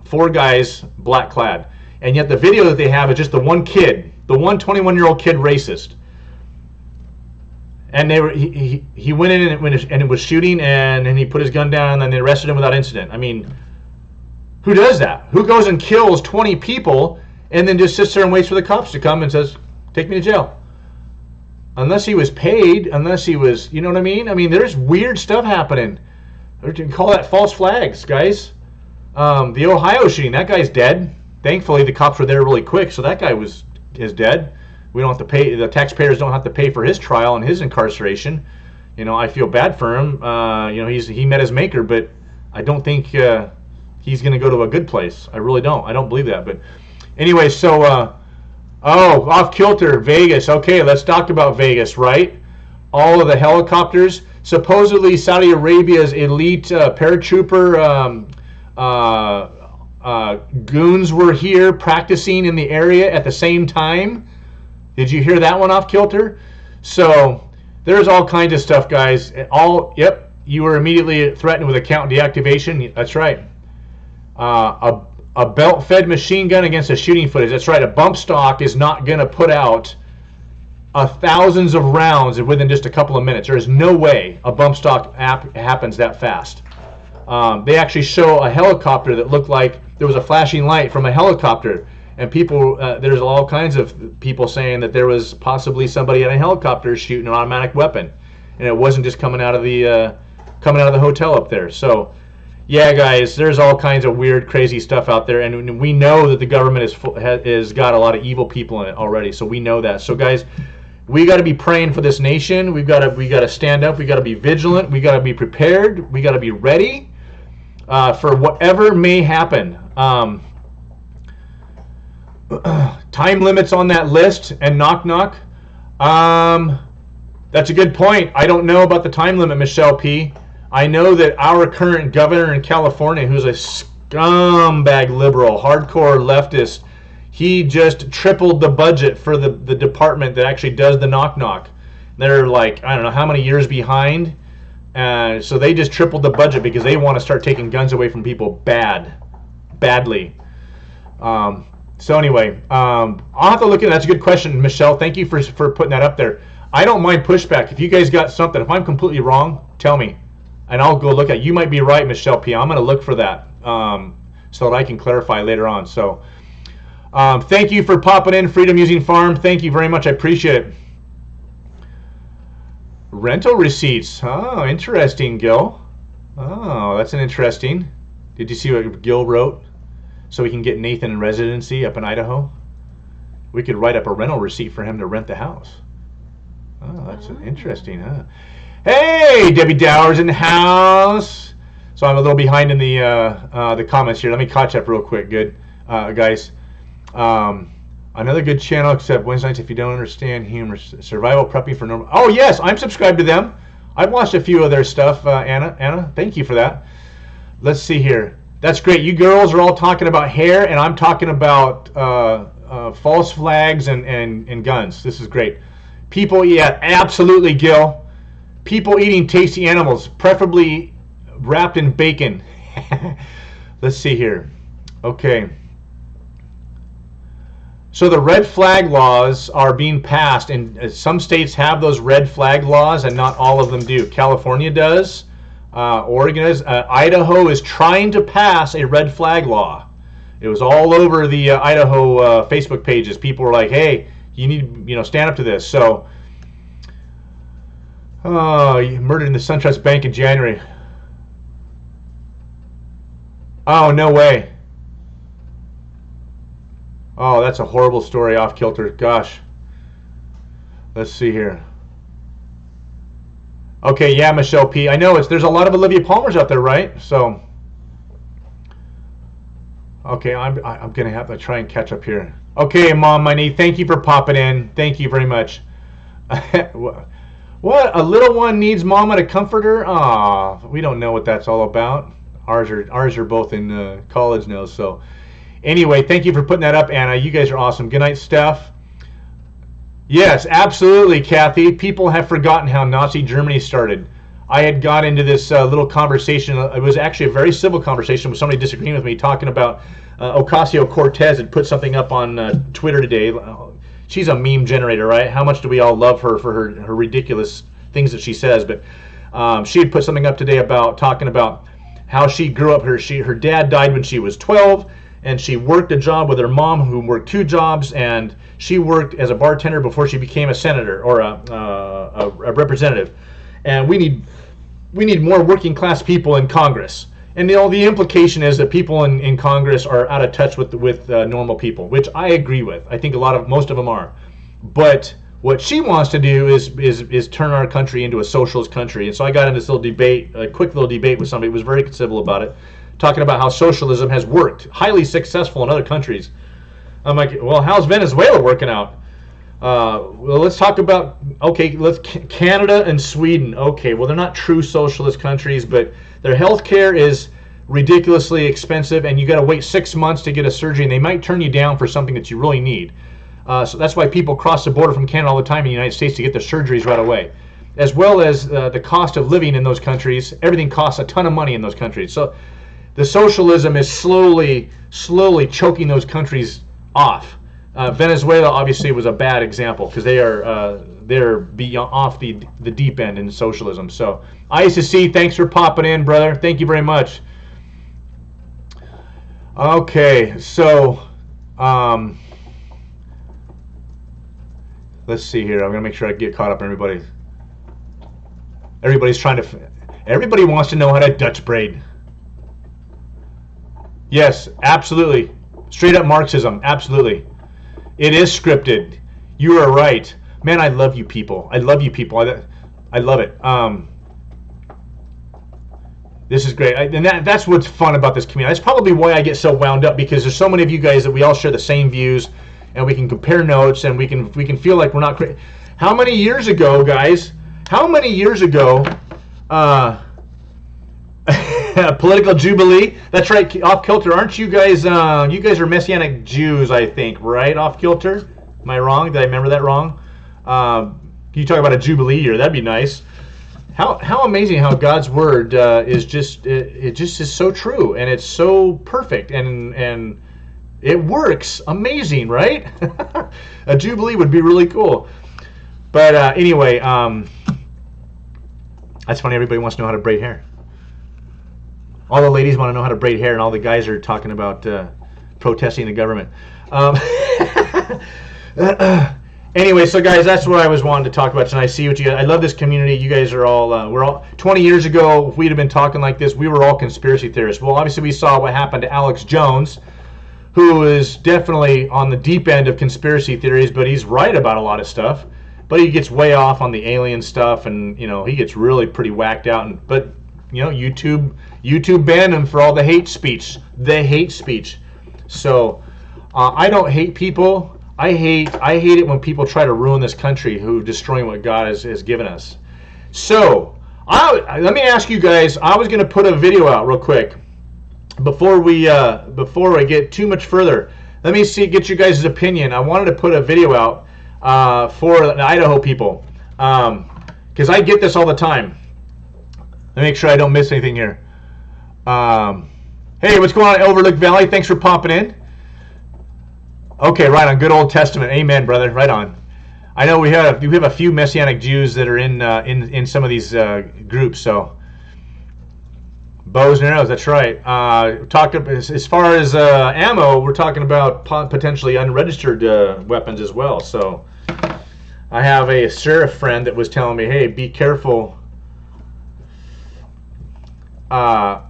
4 guys, black clad, and yet the video that they have is just the one kid, the one 21-year-old kid racist, and he went in and it was shooting, and he put his gun down, and they arrested him without incident. I mean, who does that? Who goes and kills 20 people and then just sits there and waits for the cops to come and says, "Take me to jail"? Unless he was paid, unless he was, you know what I mean? I mean, there's weird stuff happening. You can call that false flags, guys. The Ohio shooting, that guy's dead. Thankfully, the cops were there really quick, so that guy is dead. We don't have to pay. The taxpayers don't have to pay for his trial and his incarceration. I feel bad for him. He met his maker, but I don't think he's going to go to a good place. I really don't. I don't believe that. But anyway, so off kilter, Vegas. Okay, let's talk about Vegas, right? All of the helicopters. Supposedly, Saudi Arabia's elite paratrooper. Goons were here practicing in the area at the same time. Did you hear that one off kilter? So there's all kinds of stuff, guys. Yep, you were immediately threatened with account deactivation. That's right. A belt-fed machine gun against a shooting footage. That's right. A bump stock is not going to put out thousands of rounds within just a couple of minutes. There is no way a bump stock happens that fast. They actually show a helicopter that looked like there was a flashing light from a helicopter, and people, there's all kinds of people saying that there was possibly somebody in a helicopter shooting an automatic weapon, and it wasn't just coming out of the hotel up there. So, yeah, guys, there's all kinds of weird, crazy stuff out there, and we know that the government has got a lot of evil people in it already. So we know that. So, guys, We got to be praying for this nation. We got to stand up. We got to be vigilant. We got to be prepared. We got to be ready for whatever may happen. Time limits on that list and knock knock. That's a good point. I don't know about the time limit, Michelle P. I know that our current governor in California, who's a scumbag liberal, hardcore leftist, he just tripled the budget for the department that actually does the knock knock. They're like, I don't know how many years behind. So they just tripled the budget because they want to start taking guns away from people badly. So anyway, I'll have to look at it. That's a good question, Michelle. Thank you for putting that up there. I don't mind pushback. If you guys got something, if I'm completely wrong, tell me, and I'll go look at it. You might be right, Michelle P. I'm going to look for that so that I can clarify later on. So thank you for popping in, Freedom Using Farm. Thank you very much. I appreciate it. Rental receipts. Oh, interesting, Gil. Oh, that's an interesting. Did you see what Gil wrote? So we can get Nathan in residency up in Idaho. We could write up a rental receipt for him to rent the house. Oh, that's interesting, huh? Hey, Debbie Dower's in the house. So I'm a little behind in the comments here. Let me catch up real quick. Good, guys. Another good channel, except Wednesday nights if you don't understand humor. Survival prepping for normal. Oh yes, I'm subscribed to them. I've watched a few of their stuff. Anna, thank you for that. Let's see here. That's great. You girls are all talking about hair, and I'm talking about false flags and guns. This is great. People, yeah, absolutely, Gil. People eating tasty animals, preferably wrapped in bacon. Let's see here. Okay. So the red flag laws are being passed, and some states have those red flag laws, and not all of them do. California does. Oregon does. Idaho is trying to pass a red flag law. It was all over the Idaho Facebook pages. People were like, "Hey, you need, stand up to this." So, murdered in the SunTrust Bank in January. Oh, no way. Oh, that's a horrible story, off kilter. Gosh. Let's see here. Okay, yeah, Michelle P. I know there's a lot of Olivia Palmers out there, right? So, okay, I'm gonna have to try and catch up here. Okay, Mom Money, thank you for popping in. Thank you very much. What? A little one needs Mama to comfort her? Aw, we don't know what that's all about. Ours are both in college now. So, anyway, thank you for putting that up, Anna. You guys are awesome. Good night, Steph. Yes, absolutely, Kathy. People have forgotten how Nazi Germany started. I had got into this little conversation. It was actually a very civil conversation with somebody disagreeing with me, talking about Ocasio-Cortez had put something up on Twitter today. She's a meme generator, right? How much do we all love her for her ridiculous things that she says? But she had put something up today about talking about how she grew up. Her dad died when she was 12, and she worked a job with her mom, who worked 2 jobs, and she worked as a bartender before she became a senator or a representative. And we need more working class people in Congress. And the implication is that people in Congress are out of touch with normal people, which I agree with. I think most of them are. But what she wants to do is turn our country into a socialist country. And so I got into this little debate, a quick little debate with somebody who was very civil about it, talking about how socialism has worked, highly successful in other countries. I'm like, well, how's Venezuela working out? Well, let's talk about, Canada and Sweden. Okay, well, they're not true socialist countries, but their health care is ridiculously expensive, and you got to wait 6 months to get a surgery, and they might turn you down for something that you really need. So that's why people cross the border from Canada all the time in the United States to get their surgeries right away. As well as the cost of living in those countries. Everything costs a ton of money in those countries. So the socialism is slowly choking those countries off. Venezuela obviously was a bad example because they're beyond off the deep end in socialism. So ISC, thanks for popping in, brother. Thank you very much. Okay, so let's see here. I'm gonna make sure I get caught up on everybody. Everybody wants to know how to Dutch braid. Yes, absolutely. Straight up Marxism, absolutely. It is scripted. You are right. Man, I love you people. I love you people. I love it. This is great, and that's what's fun about this community. That's probably why I get so wound up, because there's so many of you guys that we all share the same views, and we can compare notes, and we can feel like we're not crazy. How many years ago, guys? How many years ago? Political Jubilee. That's right. Off kilter. Aren't you guys? You guys are Messianic Jews, I think, right? Off kilter. Am I wrong? Did I remember that wrong? You talk about a Jubilee year. That'd be nice. How amazing how God's word is just it just is so true, and it's so perfect, and it works amazing, right? A Jubilee would be really cool. But anyway, that's funny. Everybody wants to know how to braid hair. All the ladies want to know how to braid hair, and all the guys are talking about protesting the government. Anyway, so guys, that's what I was wanting to talk about tonight. I see what you guys. I love this community. You guys are all. We're all. 20 years ago, if we'd have been talking like this, we were all conspiracy theorists. Well, obviously, we saw what happened to Alex Jones, who is definitely on the deep end of conspiracy theories, but he's right about a lot of stuff. But he gets way off on the alien stuff, and he gets really pretty whacked out. But YouTube banned him for all the hate speech. The hate speech. So I don't hate people. I hate it when people try to ruin this country, who destroying what God has given us. So let me ask you guys. I was going to put a video out real quick before I get too much further. Let me get you guys' opinion. I wanted to put a video out for the Idaho people, because I get this all the time. Let me make sure I don't miss anything here. Hey, what's going on in Overlook Valley? Thanks for popping in. Okay, right on. Good Old Testament. Amen, brother. Right on. I know we have a few Messianic Jews that are in some of these groups. So bows and arrows. That's right. Talked as far as ammo. We're talking about potentially unregistered weapons as well. So I have a sheriff friend that was telling me, hey, be careful. I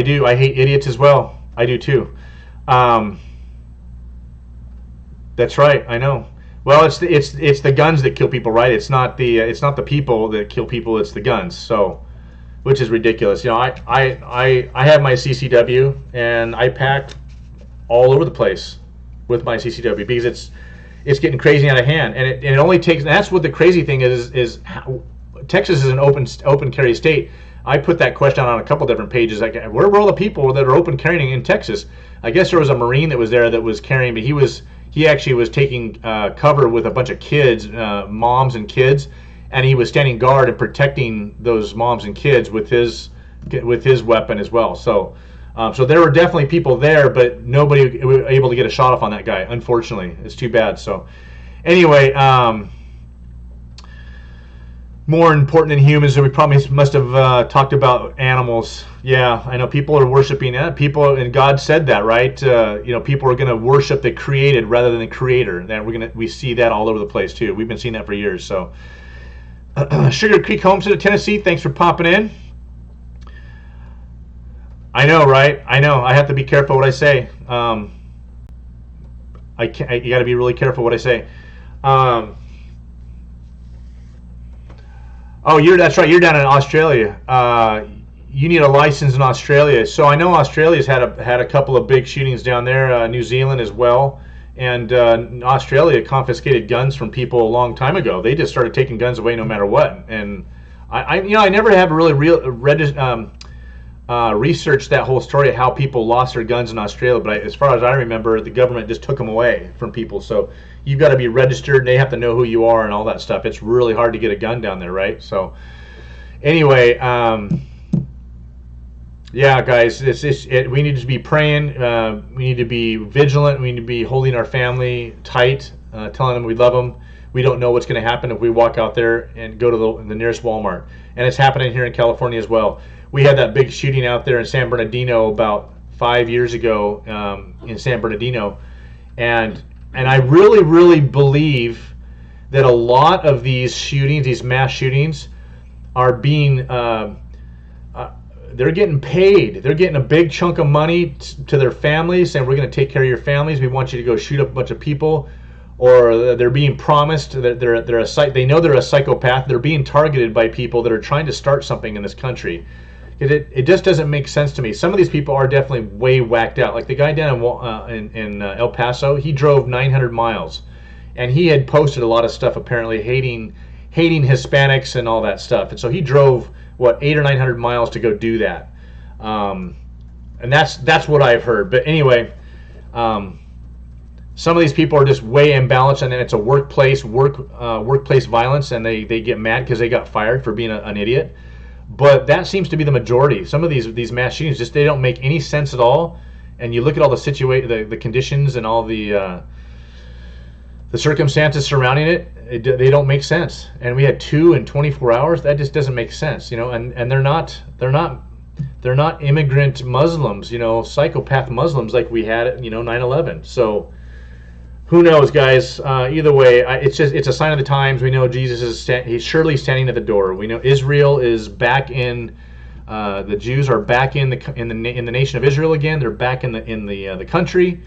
do. I hate idiots as well. I do too. That's right. I know. Well, it's the guns that kill people, right? It's not the people that kill people. It's the guns. So, which is ridiculous. I have my CCW, and I pack all over the place with my CCW, because it's getting crazy out of hand, and it only takes. And that's what the crazy thing is how, Texas is an open carry state. I put that question on a couple different pages. Like, where were all the people that are open carrying in Texas? I guess there was a Marine that was there that was carrying, but he actually was taking cover with a bunch of kids, moms and kids, and he was standing guard and protecting those moms and kids with his weapon as well. So there were definitely people there, but nobody was able to get a shot off on that guy. Unfortunately, it's too bad. So anyway. More important than humans, so we probably must have talked about animals. Yeah, I know people are worshiping people, and God said that, right? People are going to worship the created rather than the creator. And we see that all over the place too. We've been seeing that for years. So, Sugar Creek Homestead, Tennessee. Thanks for popping in. I know, right? I know. I have to be careful what I say. You got to be really careful what I say. Oh, that's right. You're down in Australia. You need a license in Australia. So I know Australia's had a couple of big shootings down there. New Zealand as well, and Australia confiscated guns from people a long time ago. They just started taking guns away no matter what. And I never have really researched that whole story of how people lost their guns in Australia. But as far as I remember, the government just took them away from people. So you've got to be registered, and they have to know who you are and all that stuff. It's really hard to get a gun down there, right? So anyway, yeah, guys, we need to be praying. We need to be vigilant. We need to be holding our family tight, telling them we love them. We don't know what's going to happen if we walk out there and go to the nearest Walmart. And it's happening here in California as well. We had that big shooting out there in San Bernardino about 5 years ago in San Bernardino. And I really, really believe that a lot of these shootings, these mass shootings, are being, they're getting paid. They're getting a big chunk of money to their families, saying, we're going to take care of your families. We want you to go shoot up a bunch of people. or they're being promised that they know they're a psychopath. They're being targeted by people that are trying to start something in this country. It just doesn't make sense to me. Some of these people are definitely way whacked out. Like the guy down in El Paso, he drove 900 miles, and he had posted a lot of stuff apparently hating Hispanics and all that stuff. And so he drove 800 or 900 miles to go do that. And that's what I've heard. But anyway, some of these people are just way imbalanced, and then it's a workplace violence, and they get mad because they got fired for being an idiot. But that seems to be the majority. Some of these mass shootings just they don't make any sense at all. And you look at all the conditions and all the circumstances surrounding it, they don't make sense. And we had 2 in 24 hours. That just doesn't make sense, And they're not immigrant Muslims, psychopath Muslims like we had at 9/11. So who knows, guys? Either way, it's a sign of the times. We know Jesus he's surely standing at the door. We know Israel is back in. The Jews are back in the nation of Israel again. They're back in the country.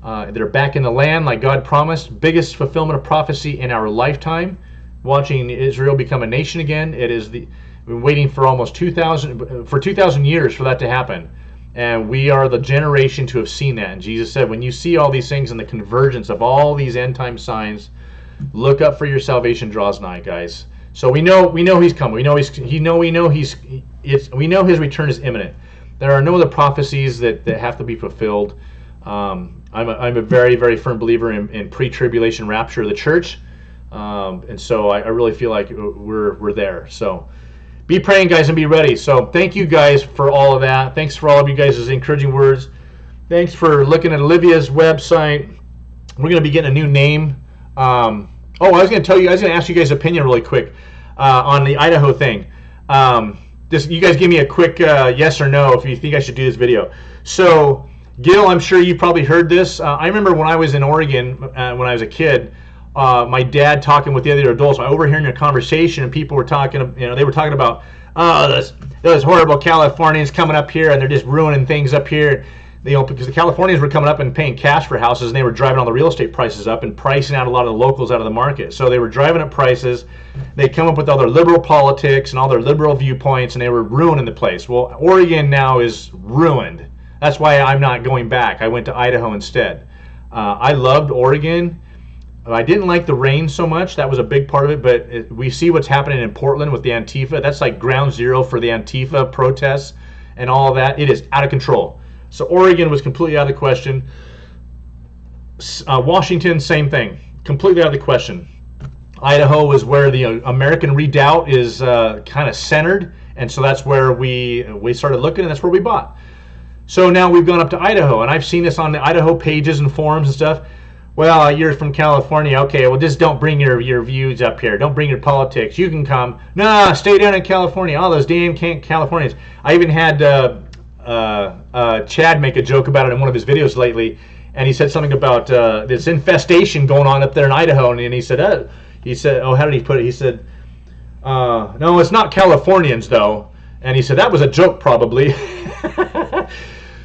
They're back in the land like God promised. Biggest fulfillment of prophecy in our lifetime. Watching Israel become a nation again. We've been waiting for almost 2,000 years for that to happen. And we are the generation to have seen that. And Jesus said, when you see all these things and the convergence of all these end time signs, look up, for your salvation draws nigh, guys. So we know he's coming. We know his return is imminent. There are no other prophecies that have to be fulfilled. I'm a very, very firm believer in pre-tribulation rapture of the church, and so I really feel like we're there. So be praying, guys, and be ready. So thank you guys for all of that. Thanks for all of you guys' encouraging words. Thanks for looking at Olivia's website. We're going to be getting a new name. I was going to ask you guys' opinion really quick on the Idaho thing. Just you guys give me a quick yes or no if you think I should do this video. So Gil, I'm sure you probably heard this. I remember when I was in Oregon when I was a kid. My dad talking with the other adults, I overhearing a conversation, and people were talking, they were talking about, those horrible Californians coming up here, and they're just ruining things up here, because the Californians were coming up and paying cash for houses, and they were driving all the real estate prices up and pricing out a lot of the locals out of the market. So they were driving up prices. They come up with all their liberal politics and all their liberal viewpoints, and they were ruining the place. Well, Oregon now is ruined. That's why I'm not going back. I went to Idaho instead. I loved Oregon. I didn't like the rain so much. That was a big part of it, but we see what's happening in Portland with the Antifa. That's like ground zero for the Antifa protests and all of that. It is out of control. So Oregon was completely out of the question. Washington, same thing. Completely out of the question. Idaho was where the American Redoubt is kind of centered, and so that's where we started looking, and that's where we bought. So now we've gone up to Idaho, and I've seen this on the Idaho pages and forums and stuff. Well, you're from California. Okay, well, just don't bring your views up here. Don't bring your politics. You can come. No, stay down in California. All those damn Californians. I even had Chad make a joke about it in one of his videos lately, and he said something about this infestation going on up there in Idaho, and he said, how did he put it? He said, no, it's not Californians, though. And he said, that was a joke, probably.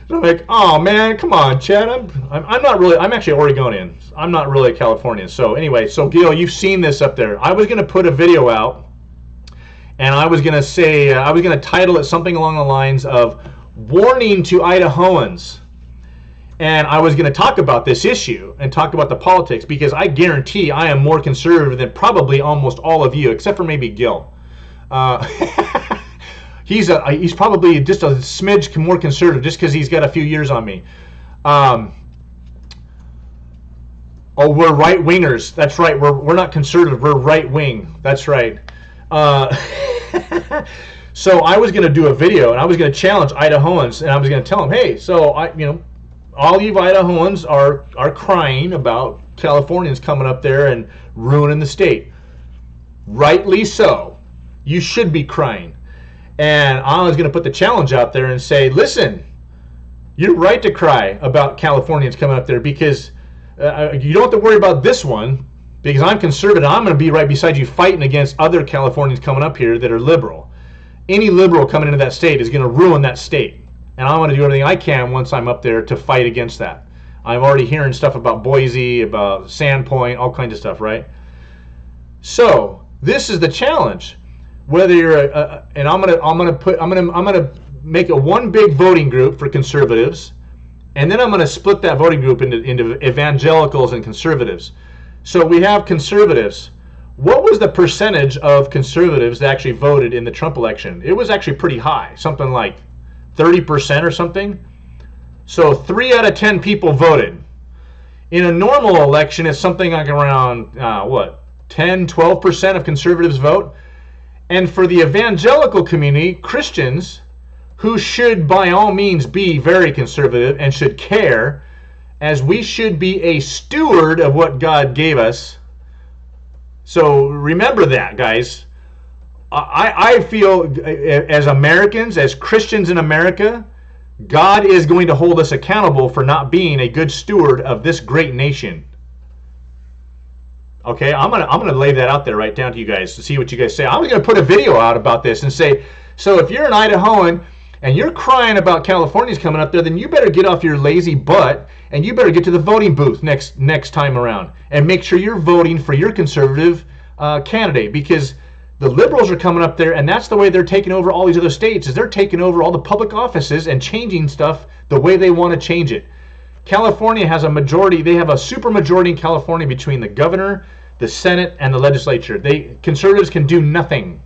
So I'm like, oh man, come on, Chad. I'm actually Oregonian. I'm not really a Californian. So anyway, so Gil, you've seen this up there. I was going to put a video out, and I was going to say, I was going to title it something along the lines of "Warning to Idahoans," and I was going to talk about this issue and talk about the politics, because I guarantee I am more conservative than probably almost all of you, except for maybe Gil. He's probably just a smidge more conservative just because he's got a few years on me. We're right wingers. That's right. We're not conservative. We're right wing. That's right. So I was going to do a video, and I was going to challenge Idahoans, and I was going to tell them, hey, so all you Idahoans are crying about Californians coming up there and ruining the state. Rightly so. You should be crying. And I was going to put the challenge out there and say, listen, you're right to cry about Californians coming up there, because you don't have to worry about this one, because I'm conservative. I'm going to be right beside you fighting against other Californians coming up here that are liberal. Any liberal coming into that state is going to ruin that state. And I want to do everything I can once I'm up there to fight against that. I'm already hearing stuff about Boise, about Sandpoint, all kinds of stuff, right? So this is the challenge. Whether you're and I'm gonna make a one big voting group for conservatives, and then I'm gonna split that voting group into evangelicals and conservatives. So we have conservatives. What was the percentage of conservatives that actually voted in the Trump election? It was actually pretty high, something like 30% or something. So 3 out of 10 people voted. In a normal election, it's something like around, 10, 12% of conservatives vote. And for the evangelical community, Christians, who should by all means be very conservative and should care, as we should be a steward of what God gave us. So remember that, guys. I feel as Americans, as Christians in America, God is going to hold us accountable for not being a good steward of this great nation. Okay, I'm gonna lay that out there right down to you guys to see what you guys say. I was gonna put a video out about this and say, so if you're an Idahoan and you're crying about California's coming up there, then you better get off your lazy butt and you better get to the voting booth next time around and make sure you're voting for your conservative candidate, because the liberals are coming up there, and that's the way they're taking over all these other states, is they're taking over all the public offices and changing stuff the way they want to change it. California has a majority, they have a super majority in California between the governor, the Senate, and the legislature. Conservatives can do nothing.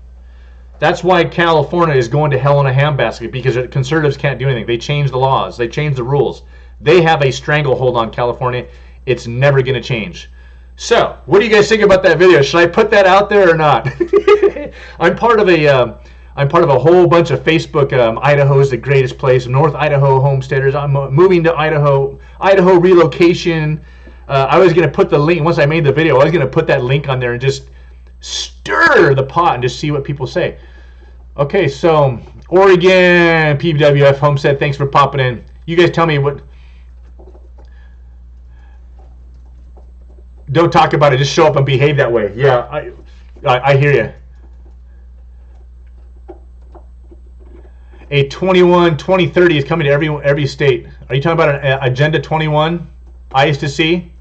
That's why California is going to hell in a handbasket, because conservatives can't do anything. They change the laws. They change the rules. They have a stranglehold on California. It's never going to change. So, what do you guys think about that video? Should I put that out there or not? I'm part of a whole bunch of Facebook. Idaho's the greatest place. North Idaho homesteaders. I'm moving to Idaho. Idaho relocation. I was going to put the link, once I made the video, I was going to put that link on there and just stir the pot and just see what people say. Okay, so Oregon, PWF Homestead, thanks for popping in. You guys tell me what. Don't talk about it, just show up and behave that way. Yeah, I hear you. A 2030 is coming to every state. Are you talking about an Agenda 21? Eyes to see?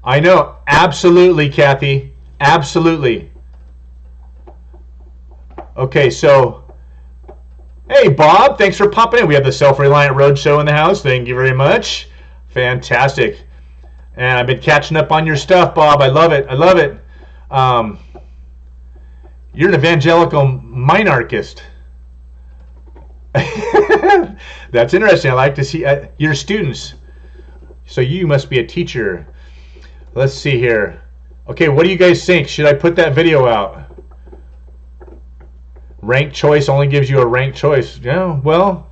I know, absolutely, Kathy, absolutely. Okay, so, hey, Bob, thanks for popping in. We have the Self-Reliant Roadshow in the house. Thank you very much. Fantastic. And I've been catching up on your stuff, Bob. I love it. I love it. You're an evangelical minarchist. That's interesting. I like to see your students. So you must be a teacher. Let's see here. Okay, what do you guys think? Should I put that video out? Ranked choice only gives you a ranked choice. Yeah, well,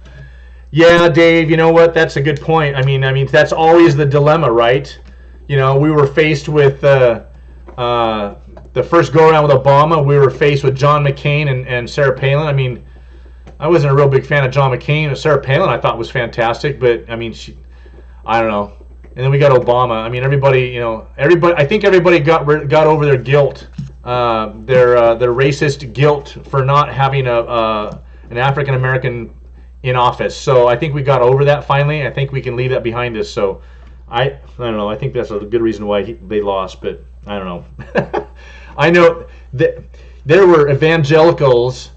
yeah, Dave, you know what? That's a good point. I mean, that's always the dilemma, right? You know, we were faced with the first go-around with Obama. We were faced with John McCain and Sarah Palin. I mean, I wasn't a real big fan of John McCain. Sarah Palin I thought was fantastic, but, I mean, I don't know. And then we got Obama. I mean, everybody. I think everybody got over their guilt, their racist guilt for not having an African American in office. So I think we got over that finally. I think we can leave that behind us. So I don't know. I think that's a good reason why they lost, but I don't know. I know that there were evangelicals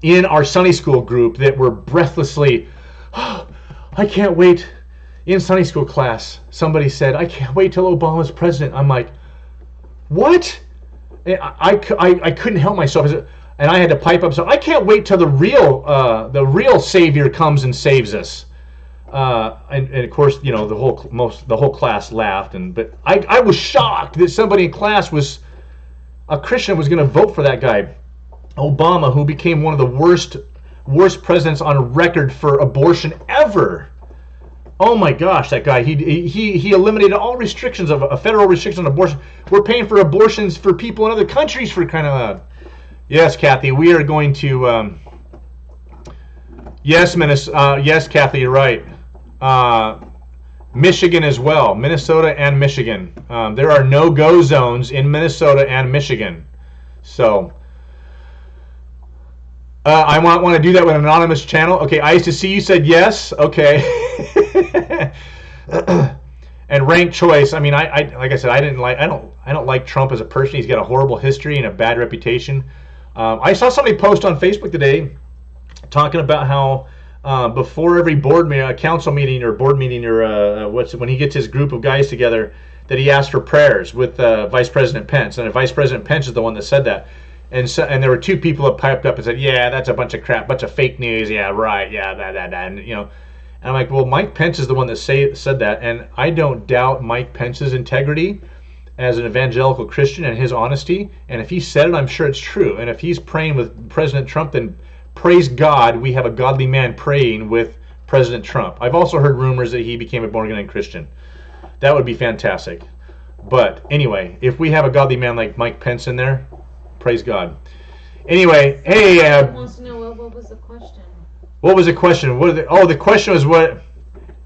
in our Sunday school group that were breathlessly, oh, I can't wait. In Sunday school class, somebody said, I can't wait till Obama's president. I'm like, what? And I couldn't help myself. And I had to pipe up, so I can't wait till the real Savior comes and saves us. And of course, you know, the whole class laughed. But I was shocked that somebody in class a Christian was going to vote for that guy, Obama, who became one of the worst presidents on record for abortion ever. Oh my gosh, that guy! He eliminated all restrictions of federal restrictions on abortion. We're paying for abortions for people in other countries, for crying out loud. Yes, Kathy, we are going to. Yes, yes, Kathy, you're right. Michigan as well, Minnesota and Michigan. There are no-go zones in Minnesota and Michigan. So, I want to do that with an anonymous channel. Okay, I used to see you said yes. Okay. And ranked choice. I mean, I like I said, I don't like Trump as a person. He's got a horrible history and a bad reputation. I saw somebody post on Facebook today talking about how before every board meeting, council meeting or board meeting or when he gets his group of guys together, that he asked for prayers with Vice President Pence, and Vice President Pence is the one that said that. And there were two people that piped up and said, "Yeah, that's a bunch of crap, bunch of fake news. Yeah, right. Yeah, that, and you know." And I'm like, well, Mike Pence is the one that said that, and I don't doubt Mike Pence's integrity as an evangelical Christian and his honesty. And if he said it, I'm sure it's true. And if he's praying with President Trump, then praise God, we have a godly man praying with President Trump. I've also heard rumors that he became a born-again Christian. That would be fantastic. But anyway, if we have a godly man like Mike Pence in there, praise God. Anyway, hey. Wants to know what was the question? What was the question? The question was what?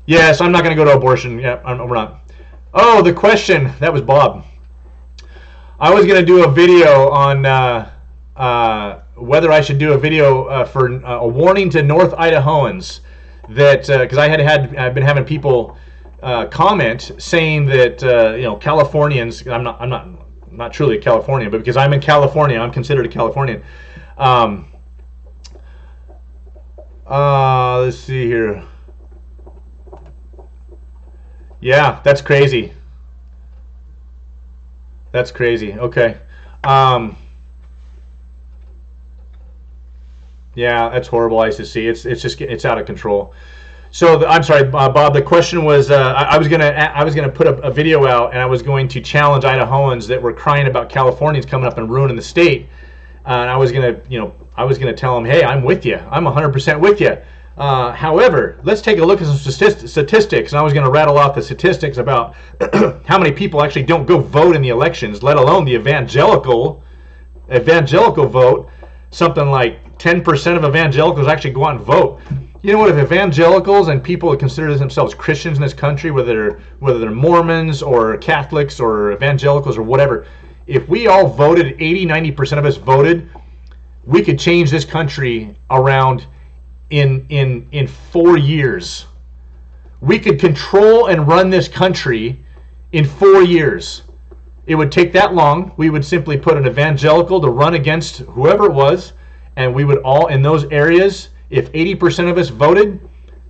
Yes, I'm not going to go to abortion. Yeah, we're not. Oh, the question. That was Bob. I was going to do a video on whether I should do a video for a warning to North Idahoans that because I've been having people comment saying that Californians. I'm not truly a Californian, but because I'm in California, I'm considered a Californian. Let's see here. Yeah, that's crazy. That's crazy. Okay. Yeah, that's horrible. I used to see. It's out of control. So I'm sorry, Bob. The question was I was gonna put a video out, and I was going to challenge Idahoans that were crying about Californians coming up and ruining the state. And I was gonna tell them, hey, I'm with you. I'm 100% with you. However, let's take a look at some statistics. And I was going to rattle off the statistics about how many people actually don't go vote in the elections, let alone the evangelical vote. Something like 10% of evangelicals actually go out and vote. You know what? If evangelicals and people that consider themselves Christians in this country, whether they're Mormons or Catholics or evangelicals or whatever, if we all voted, 80-90% of us voted, we could change this country around in 4 years. We could control and run this country in 4 years. It would take that long. We would simply put an evangelical to run against whoever it was, and we would all, in those areas, if 80% of us voted,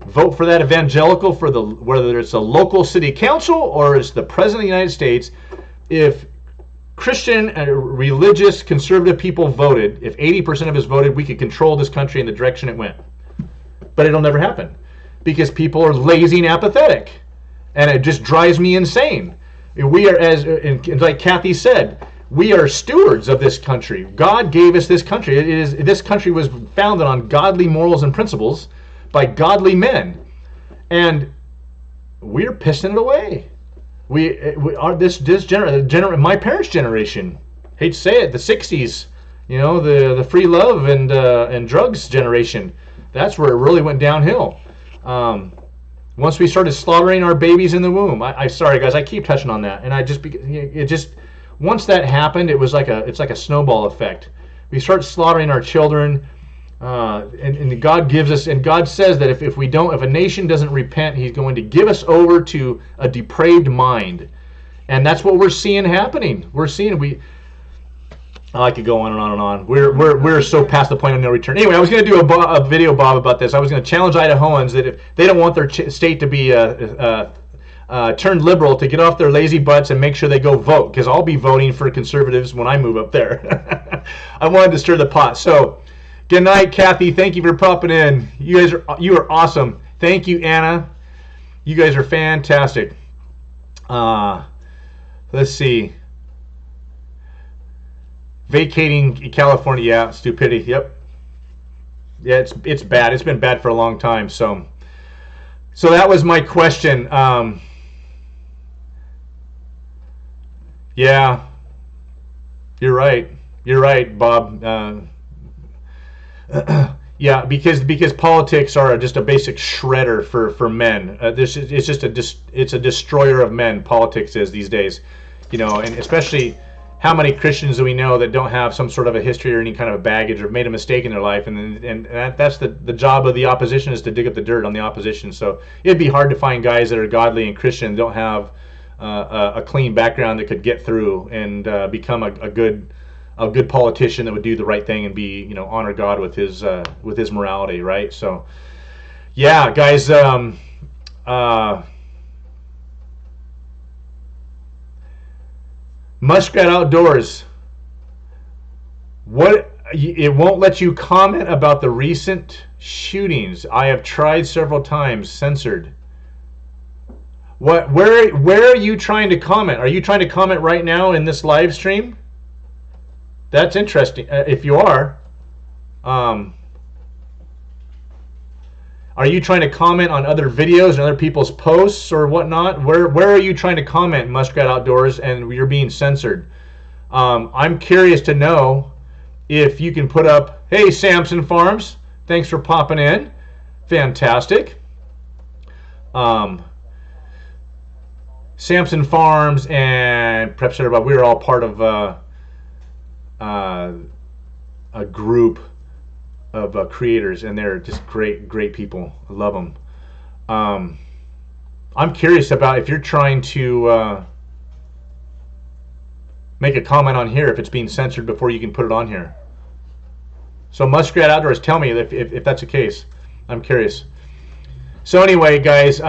vote for that evangelical for whether it's a local city council or it's the president of the United States. If Christian and religious conservative people voted, if 80% of us voted, we could control this country in the direction it went. But it'll never happen because people are lazy and apathetic, and it just drives me insane. We are, like Kathy said, we are stewards of this country. God gave us this country. This country was founded on godly morals and principles by godly men, and we're pissing it away. We are this my parents' generation. Hate to say it, the '60s. The free love and drugs generation. That's where it really went downhill. Once we started slaughtering our babies in the womb. I sorry guys, I keep touching on that, and once that happened, it's like a snowball effect. We start slaughtering our children, and God gives us, and God says that if a nation doesn't repent, He's going to give us over to a depraved mind, and that's what we're seeing happening. I could go on and on and on. We're so past the point of no return. Anyway, I was going to do a video, Bob, about this. I was going to challenge Idahoans that if they don't want their state to be turned liberal, to get off their lazy butts and make sure they go vote, because I'll be voting for conservatives when I move up there. I wanted to stir the pot. So, good night, Kathy. Thank you for popping in. You are awesome. Thank you, Anna. You guys are fantastic. Let's see. Vacating California, yeah, stupidity. Yep. Yeah, it's bad. It's been bad for a long time. So that was my question. Yeah, you're right. You're right, Bob. Yeah, because politics are just a basic shredder for men. It's a destroyer of men. Politics is these days, and especially how many Christians do we know that don't have some sort of a history or any kind of a baggage or made a mistake in their life? And that's the job of the opposition, is to dig up the dirt on the opposition. So it'd be hard to find guys that are godly and Christian and don't have a clean background that could get through and become a good politician that would do the right thing and be, you know, honor God with his morality, right? So yeah, guys. Muskrat Outdoors. It won't let you comment about the recent shootings. I have tried several times, censored. Where are you trying to comment? Are you trying to comment right now in this live stream? That's interesting. If you are you trying to comment on other videos and other people's posts or whatnot? Where are you trying to comment, Muskrat Outdoors, and you're being censored? I'm curious to know if you can put up, hey, Samson Farms, thanks for popping in. Fantastic. Samson Farms and Prep Center Bob, we are all part of a group of creators, and they're just great people. I love them. I'm curious about if you're trying to make a comment on here, if it's being censored before you can put it on here. So Muskrat Outdoors, tell me if that's the case. I'm curious. So anyway, guys,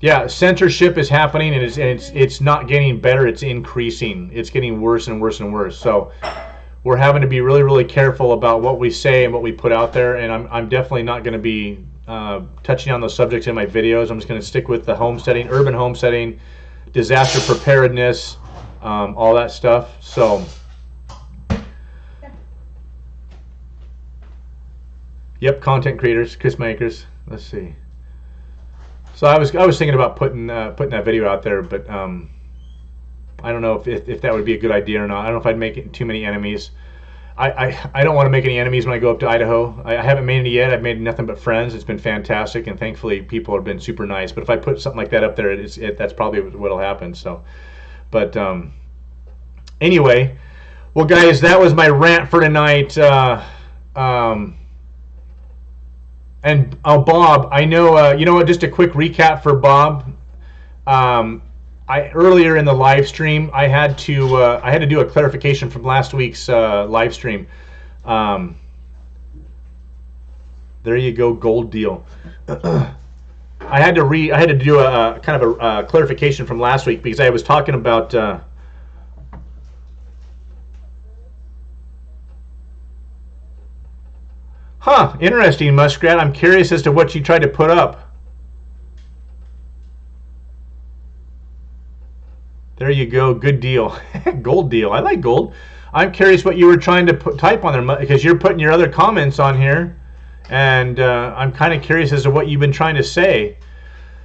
yeah, censorship is happening, and it's not getting better. It's increasing. It's getting worse and worse and worse. So we're having to be really careful about what we say and what we put out there. And I'm definitely not going to be touching on those subjects in my videos. I'm just going to stick with the homesteading, urban homesteading, disaster preparedness, all that stuff. So, yep, content creators, Chris makers. Let's see. So I was thinking about putting that video out there, but I don't know if that would be a good idea or not. I don't know if I'd make it too many enemies. I don't want to make any enemies when I go up to Idaho. I haven't made any yet. I've made nothing but friends. It's been fantastic, and thankfully people have been super nice. But if I put something like that up there, that's probably what'll happen. So, but anyway, well, guys, that was my rant for tonight. And Bob, I know, you know what, just a quick recap for Bob. Earlier in the live stream, I had to do a clarification from last week's live stream. There you go, gold deal. I had to do a kind of a clarification from last week, because I was talking about interesting, Muskrat. I'm curious as to what you tried to put up. There you go. Good deal. Gold deal. I like gold. I'm curious what you were trying to type on there, because you're putting your other comments on here, and I'm kind of curious as to what you've been trying to say.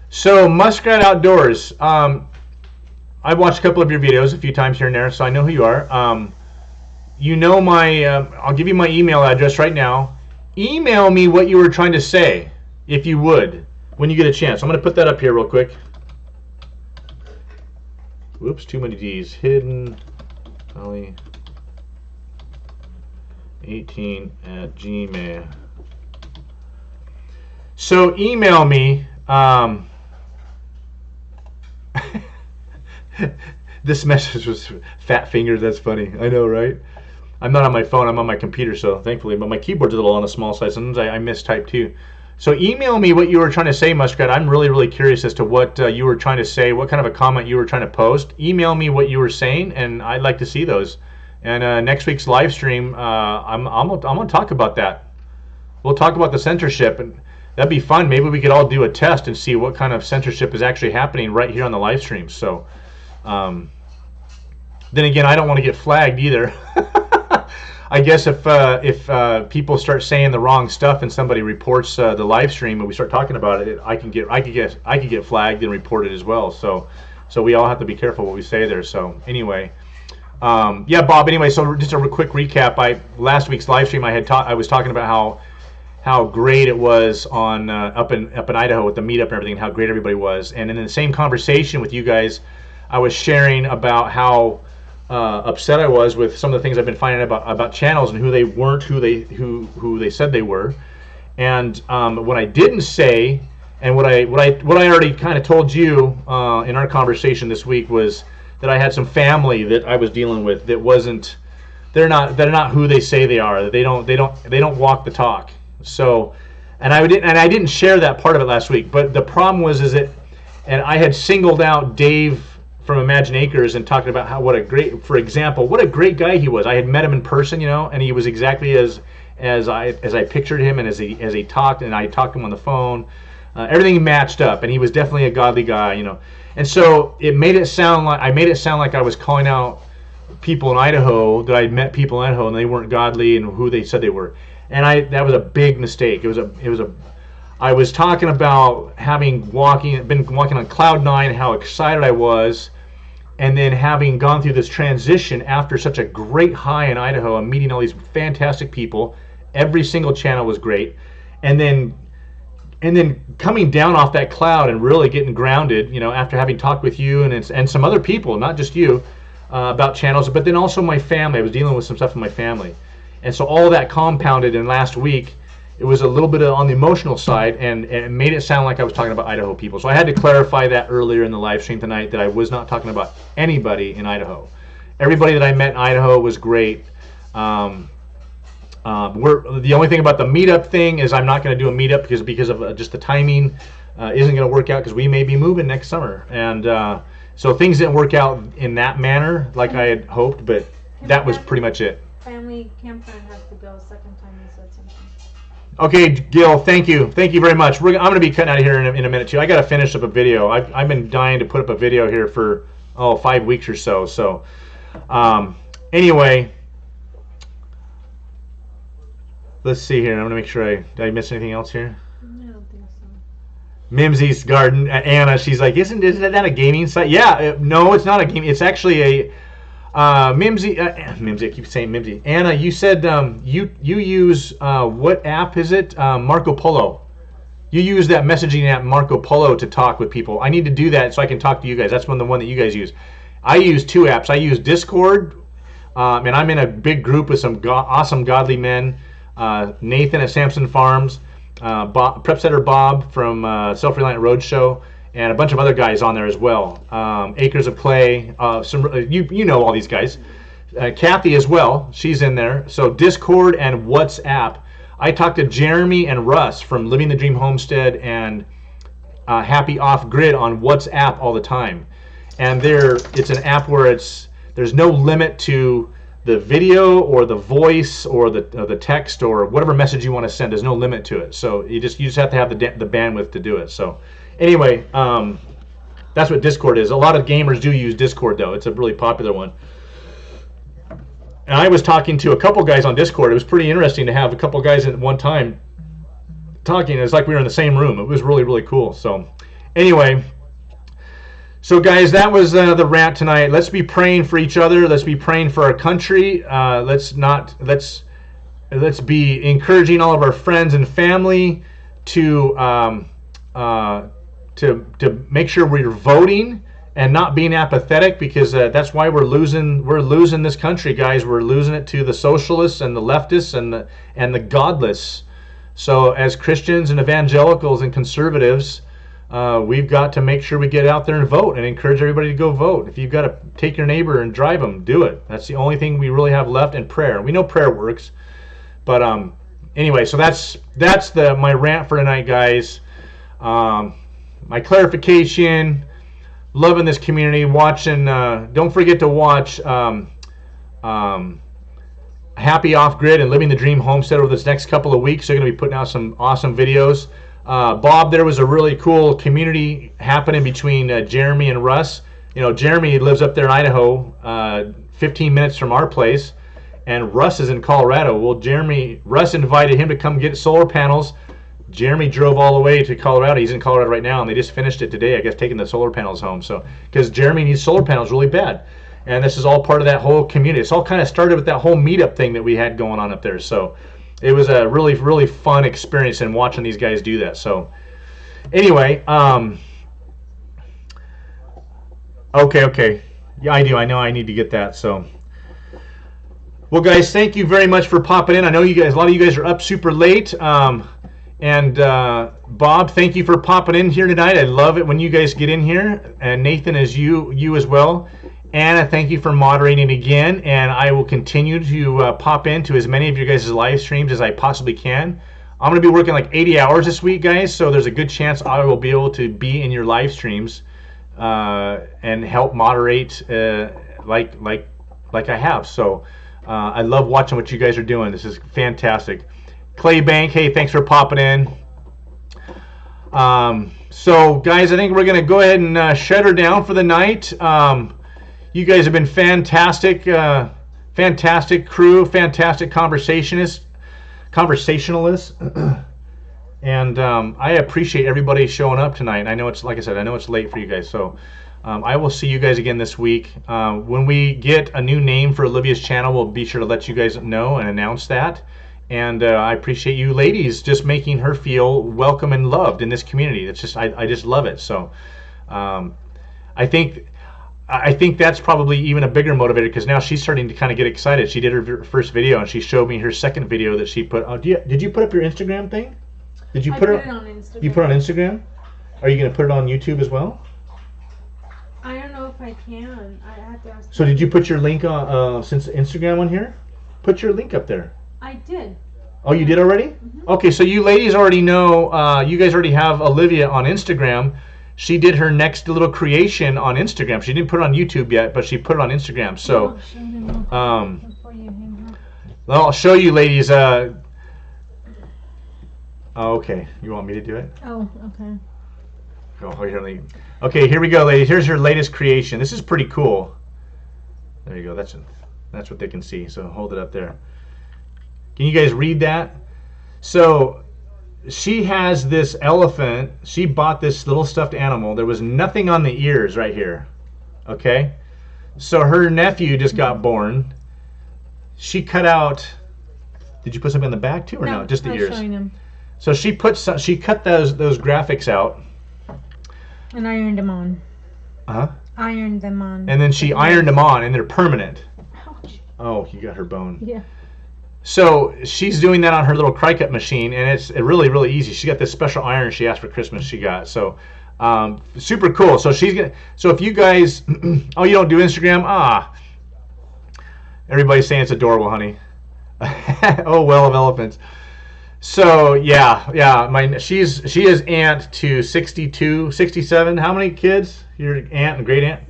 So, Muskrat Outdoors. I've watched a couple of your videos a few times here and there, so I know who you are. You know my. I'll give you my email address right now. Email me what you were trying to say, if you would, when you get a chance. I'm going to put that up here real quick. Whoops, too many D's. Hidden Valley 18 at Gmail. So email me. This message was fat fingers. That's funny. I know, right? I'm not on my phone. I'm on my computer, so thankfully. But my keyboard's a little on the small side. Sometimes I mistype too. So email me what you were trying to say, Muskrat. I'm really curious as to what you were trying to say, what kind of a comment you were trying to post. Email me what you were saying, and I'd like to see those. And next week's live stream, I'm going to talk about that. We'll talk about the censorship, and that'd be fun. Maybe we could all do a test and see what kind of censorship is actually happening right here on the live stream. So, then again, I don't want to get flagged either. I guess if people start saying the wrong stuff and somebody reports the live stream and we start talking about it, I could get flagged and reported as well. So we all have to be careful what we say there. So anyway, yeah, Bob. Anyway, so just a quick recap. Last week's live stream, I was talking about how great it was on up in Idaho with the meetup and everything, how great everybody was. And in the same conversation with you guys, I was sharing about how upset I was with some of the things I've been finding about channels and who they weren't, who they said they were. And what I didn't say, and what I already kind of told you in our conversation this week, was that I had some family that I was dealing with that wasn't. They're not who they say they are. They don't walk the talk. So, and I didn't share that part of it last week. But the problem was that, and I had singled out Dave from Imagine Acres and talking about what a great guy he was. I had met him in person, and he was exactly as I pictured him, and as he talked, and I talked to him on the phone. Everything matched up, and he was definitely a godly guy, And so I made it sound like I was calling out people in Idaho, that I'd met people in Idaho and they weren't godly and who they said they were. And that was a big mistake. I was talking about been walking on cloud nine, how excited I was, and then having gone through this transition after such a great high in Idaho and meeting all these fantastic people. Every single channel was great. And then coming down off that cloud and really getting grounded, after having talked with you and some other people, not just you, about channels, but then also my family. I was dealing with some stuff in my family. And so all that compounded in last week, it was a little bit on the emotional side, and it made it sound like I was talking about Idaho people. So I had to clarify that earlier in the live stream tonight, that I was not talking about anybody in Idaho. Everybody that I met in Idaho was great. The only thing about the meetup thing is I'm not going to do a meetup because of just the timing isn't going to work out, because we may be moving next summer. And so things didn't work out in that manner like I had hoped, but that was pretty much it. Family campground has to go second time you said something. Okay, Gil, thank you very much. I'm going to be cutting out of here in a minute too. I got to finish up a video. I've been dying to put up a video here for 5 weeks or so. So anyway, let's see here. I'm going to make sure did I miss anything else here? I don't think so. Mimsy's Garden, Anna, she's like, isn't that a gaming site? Yeah, no, it's not a game. It's actually a Mimsy. I keep saying Mimsy. Anna, you said you use what app is it? Marco Polo. You use that messaging app Marco Polo to talk with people. I need to do that so I can talk to you guys. That's the one that you guys use. I use two apps. I use Discord, and I'm in a big group with some awesome godly men. Nathan at Samson Farms, Prep Setter Bob from Self-Reliant Roadshow, and a bunch of other guys on there as well. Acres of Clay, you know all these guys. Kathy as well, she's in there. So Discord and WhatsApp. I talked to Jeremy and Russ from Living the Dream Homestead and Happy Off Grid on WhatsApp all the time. And it's an app where there's no limit to the video or the voice or the text or whatever message you want to send. There's no limit to it. So you just have to have the bandwidth to do it. So anyway, that's what Discord is. A lot of gamers do use Discord, though. It's a really popular one. And I was talking to a couple guys on Discord. It was pretty interesting to have a couple guys at one time talking. It's like we were in the same room. It was really, really cool. So anyway, so guys, that was the rant tonight. Let's be praying for each other. Let's be praying for our country. Let's be encouraging all of our friends and family to make sure we're voting and not being apathetic, because that's why we're losing this country, guys. We're losing it to the socialists and the leftists and the godless. So as Christians and evangelicals and conservatives, we've got to make sure we get out there and vote and encourage everybody to go vote. If you've got to take your neighbor and drive them, do it. That's the only thing we really have left, and prayer. We know prayer works, but anyway, so that's my rant for tonight, guys. My clarification. Loving this community. Watching. Don't forget to watch Happy Off Grid and Living the Dream Homestead over this next couple of weeks. They're going to be putting out some awesome videos. Bob, there was a really cool community happening between Jeremy and Russ. Jeremy lives up there in Idaho, 15 minutes from our place, and Russ is in Colorado. Well, Russ invited him to come get solar panels. Jeremy drove all the way to Colorado. He's in Colorado right now, and they just finished it today, I guess, taking the solar panels home. So, because Jeremy needs solar panels really bad. And this is all part of that whole community. It's all kind of started with that whole meetup thing that we had going on up there. So it was a really, really fun experience in watching these guys do that. So anyway, okay. Yeah, I do. I know I need to get that. So, well, guys, thank you very much for popping in. I know you guys, a lot of you guys are up super late. And Bob, thank you for popping in here tonight. I love it when you guys get in here. And Nathan, as you as well. Anna, thank you for moderating again. And I will continue to pop into as many of your guys' live streams as I possibly can. I'm going to be working like 80 hours this week, guys. So there's a good chance I will be able to be in your live streams and help moderate like I have. So I love watching what you guys are doing. This is fantastic. Clay Bank, hey, thanks for popping in. So, guys, I think we're going to go ahead and shut her down for the night. You guys have been fantastic, fantastic crew, fantastic conversationalists. And I appreciate everybody showing up tonight. I know it's, like I said, I know it's late for you guys. So I will see you guys again this week. When we get a new name for Olivia's channel, we'll be sure to let you guys know and announce that. And I appreciate you ladies just making her feel welcome and loved in this community. It's just I just love it. So I think that's probably even a bigger motivator because now she's starting to kind of get excited. She did her first video and she showed me her second video that she put. Oh, did you put up your Instagram thing? Did you put it on Instagram? You put it on Instagram? Are you going to put it on YouTube as well? I don't know if I can. I had to ask. So did you put your link on since Instagram on here? Put your link up there. I did. Oh, you did already? Mm-hmm. Okay, so you ladies already know, you guys already have Olivia on Instagram. She did her next little creation on Instagram. She didn't put it on YouTube yet, but she put it on Instagram. So, well, I'll show you ladies. Oh, okay. You want me to do it? Oh, okay. Oh, here, okay, here we go, ladies. Here's her latest creation. This is pretty cool. There you go. That's what they can see. So hold it up there. Can you guys read that? So she has this elephant. She bought this little stuffed animal. There was nothing on the ears right here. Okay? So her nephew just got born. She cut out... Did you put something on the back too or no? Just the ears? Showing him. So she cut those graphics out. And ironed them on. Uh-huh. Ironed them on. And then she ironed them on and they're permanent. Ouch. Oh, you got her bone. Yeah. So she's doing that on her little cry cut machine, and it's really, really easy. She got this special iron she asked for Christmas. She got so super cool. So she's gonna. So if you guys, oh, you don't do Instagram? Everybody's saying it's adorable, honey. Oh, well of elephants. So yeah. She is aunt to 62, 67. How many kids? Your aunt and great aunt?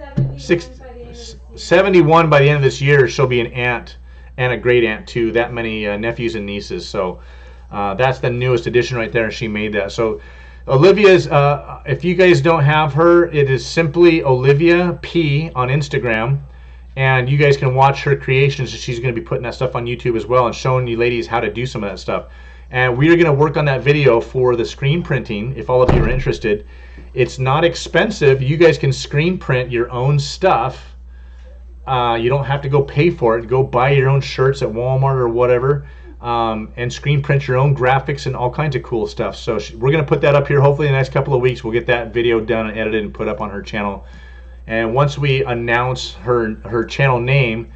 71 by the end of this year. She'll be an aunt. And a great aunt too. That many nephews and nieces. So that's the newest addition right there. She made that. So Olivia's. If you guys don't have her, it is simply Olivia P on Instagram, and you guys can watch her creations. She's going to be putting that stuff on YouTube as well and showing you ladies how to do some of that stuff. And we are going to work on that video for the screen printing. If all of you are interested, it's not expensive. You guys can screen print your own stuff. You don't have to go pay for it. Go buy your own shirts at Walmart or whatever, and screen print your own graphics and all kinds of cool stuff. So we're going to put that up here. Hopefully in the next couple of weeks we'll get that video done and edited and put up on her channel. And once we announce her channel name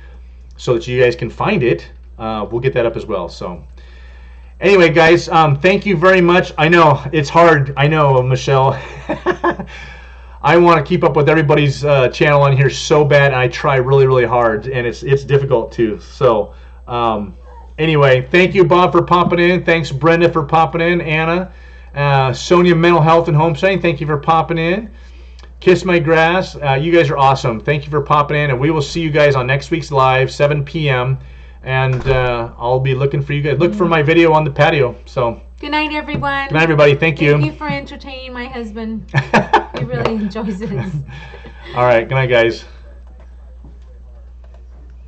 so that you guys can find it, we'll get that up as well. So anyway, guys, thank you very much. I know it's hard. I know, Michelle. I want to keep up with everybody's channel on here so bad, and I try really, really hard, and it's difficult too. So anyway, thank you, Bob, for popping in. Thanks, Brenda, for popping in. Anna, Sonia, Mental Health and Homesteading, thank you for popping in. Kiss My Grass, you guys are awesome. Thank you for popping in, and we will see you guys on next week's live, 7 p.m., and I'll be looking for you guys. Look for my video on the patio. So Good night, everyone. good night, everybody. Thank you. Thank you for entertaining my husband. He really enjoys it. All right. Good night, guys.